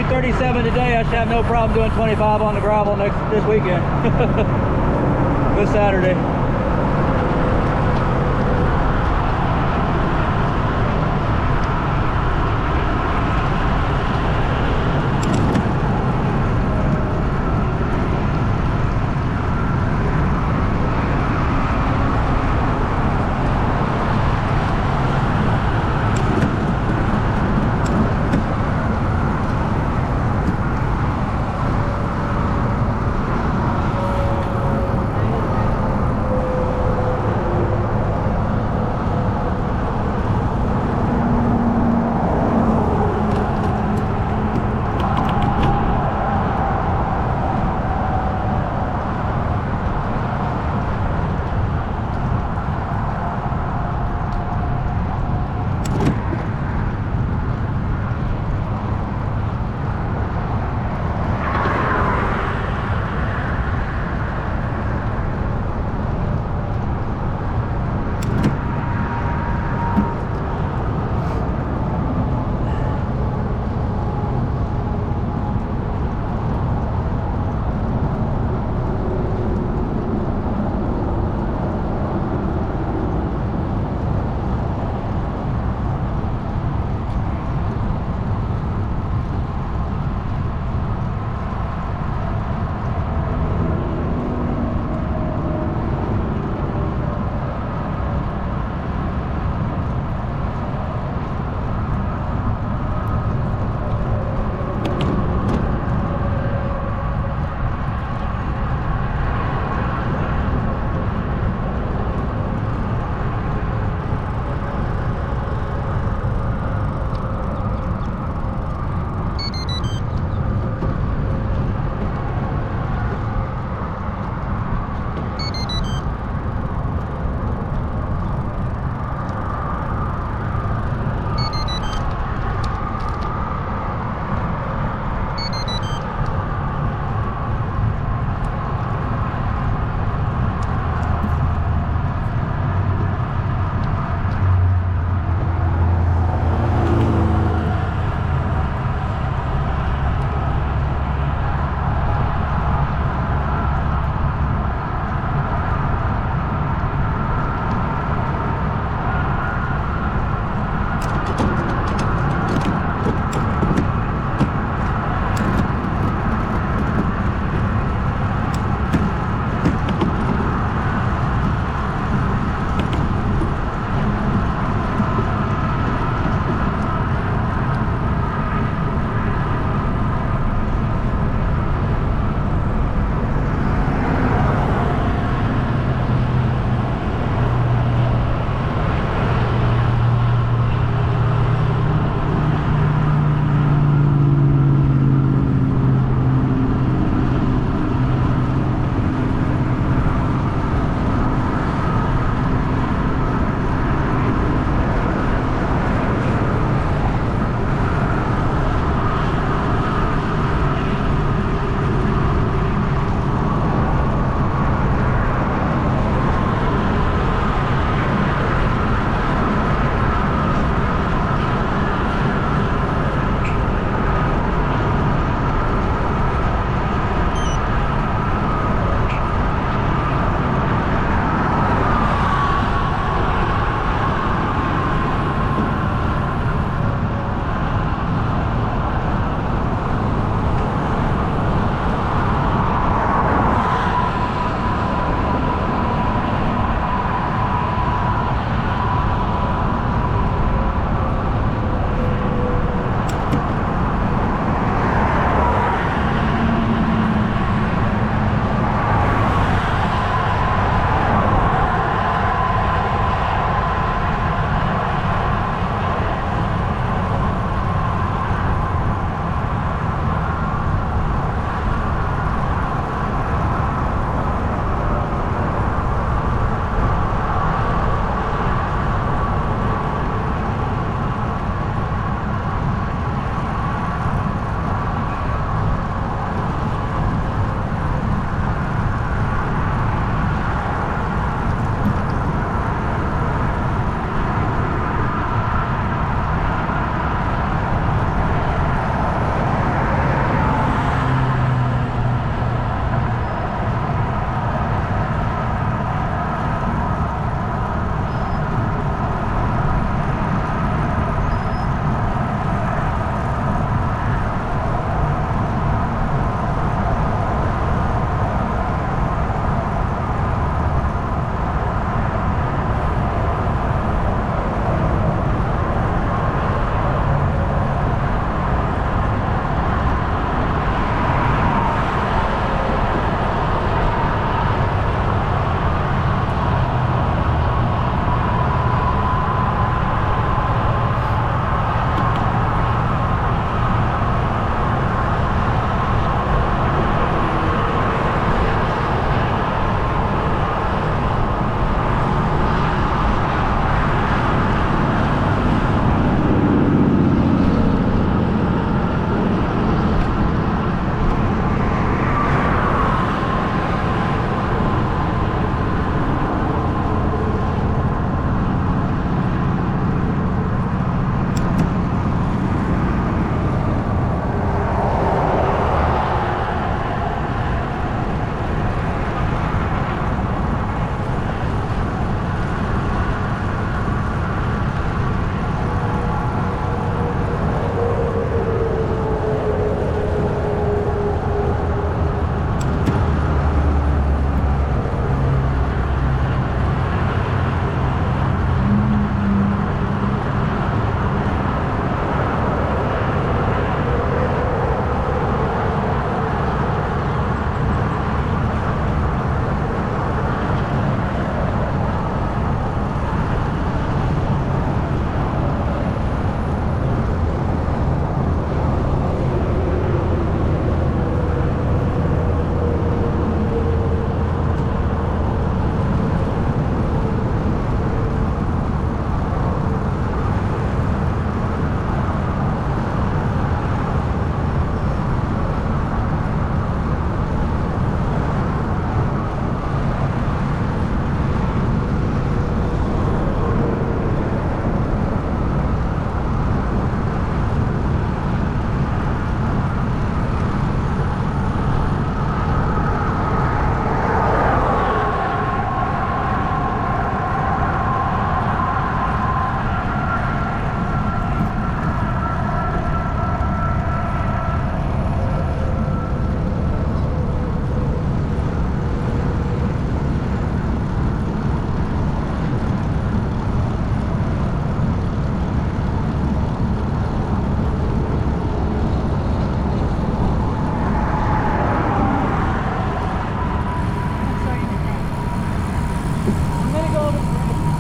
37 today. I should have no problem doing 25 on the gravel this weekend. This Saturday.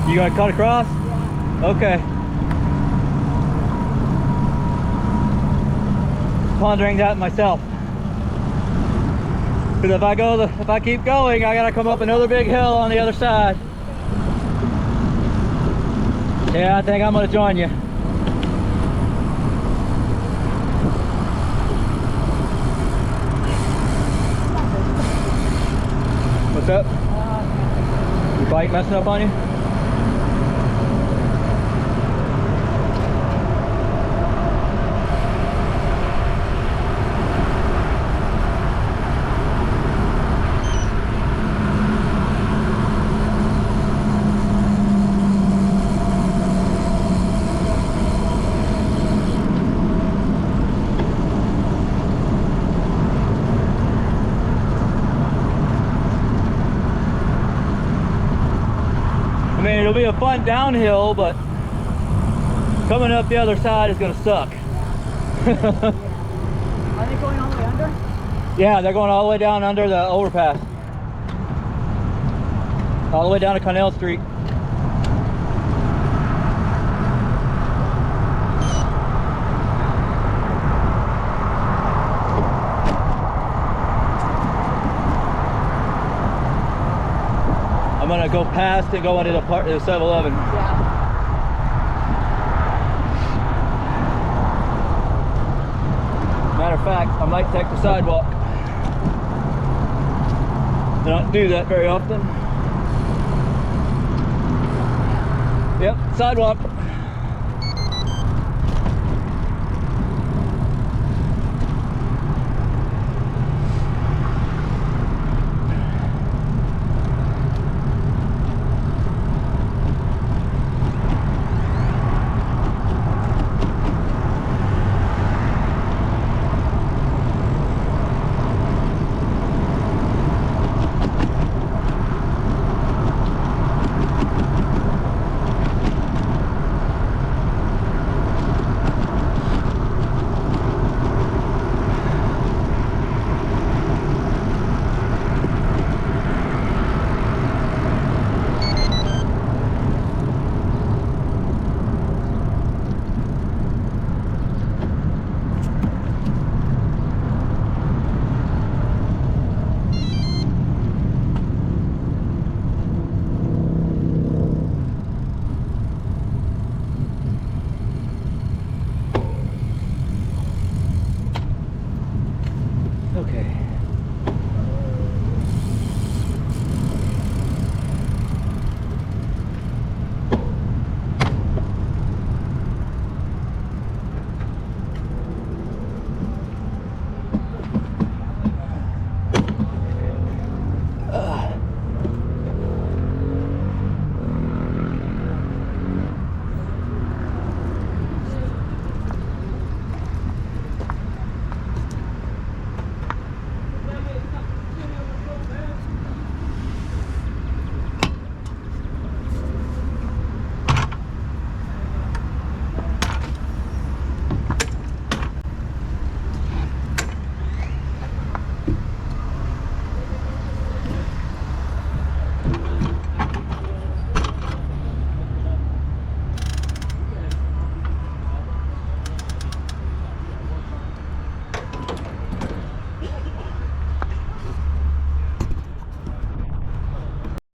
You got cut across? Yeah. Okay. Pondering that myself. Because if I keep going, I gotta come up another big hill on the other side. Yeah, I think I'm gonna join you. What's up? Your bike messing up on you? I mean, it'll be a fun downhill, but coming up the other side is gonna suck. Are they going all the way under? Yeah, they're going all the way down under the overpass. All the way down to Connell Street. I'm gonna go past and go into the 7-Eleven. Yeah. Matter of fact, I might take the sidewalk. I don't do that very often. Yep, sidewalk.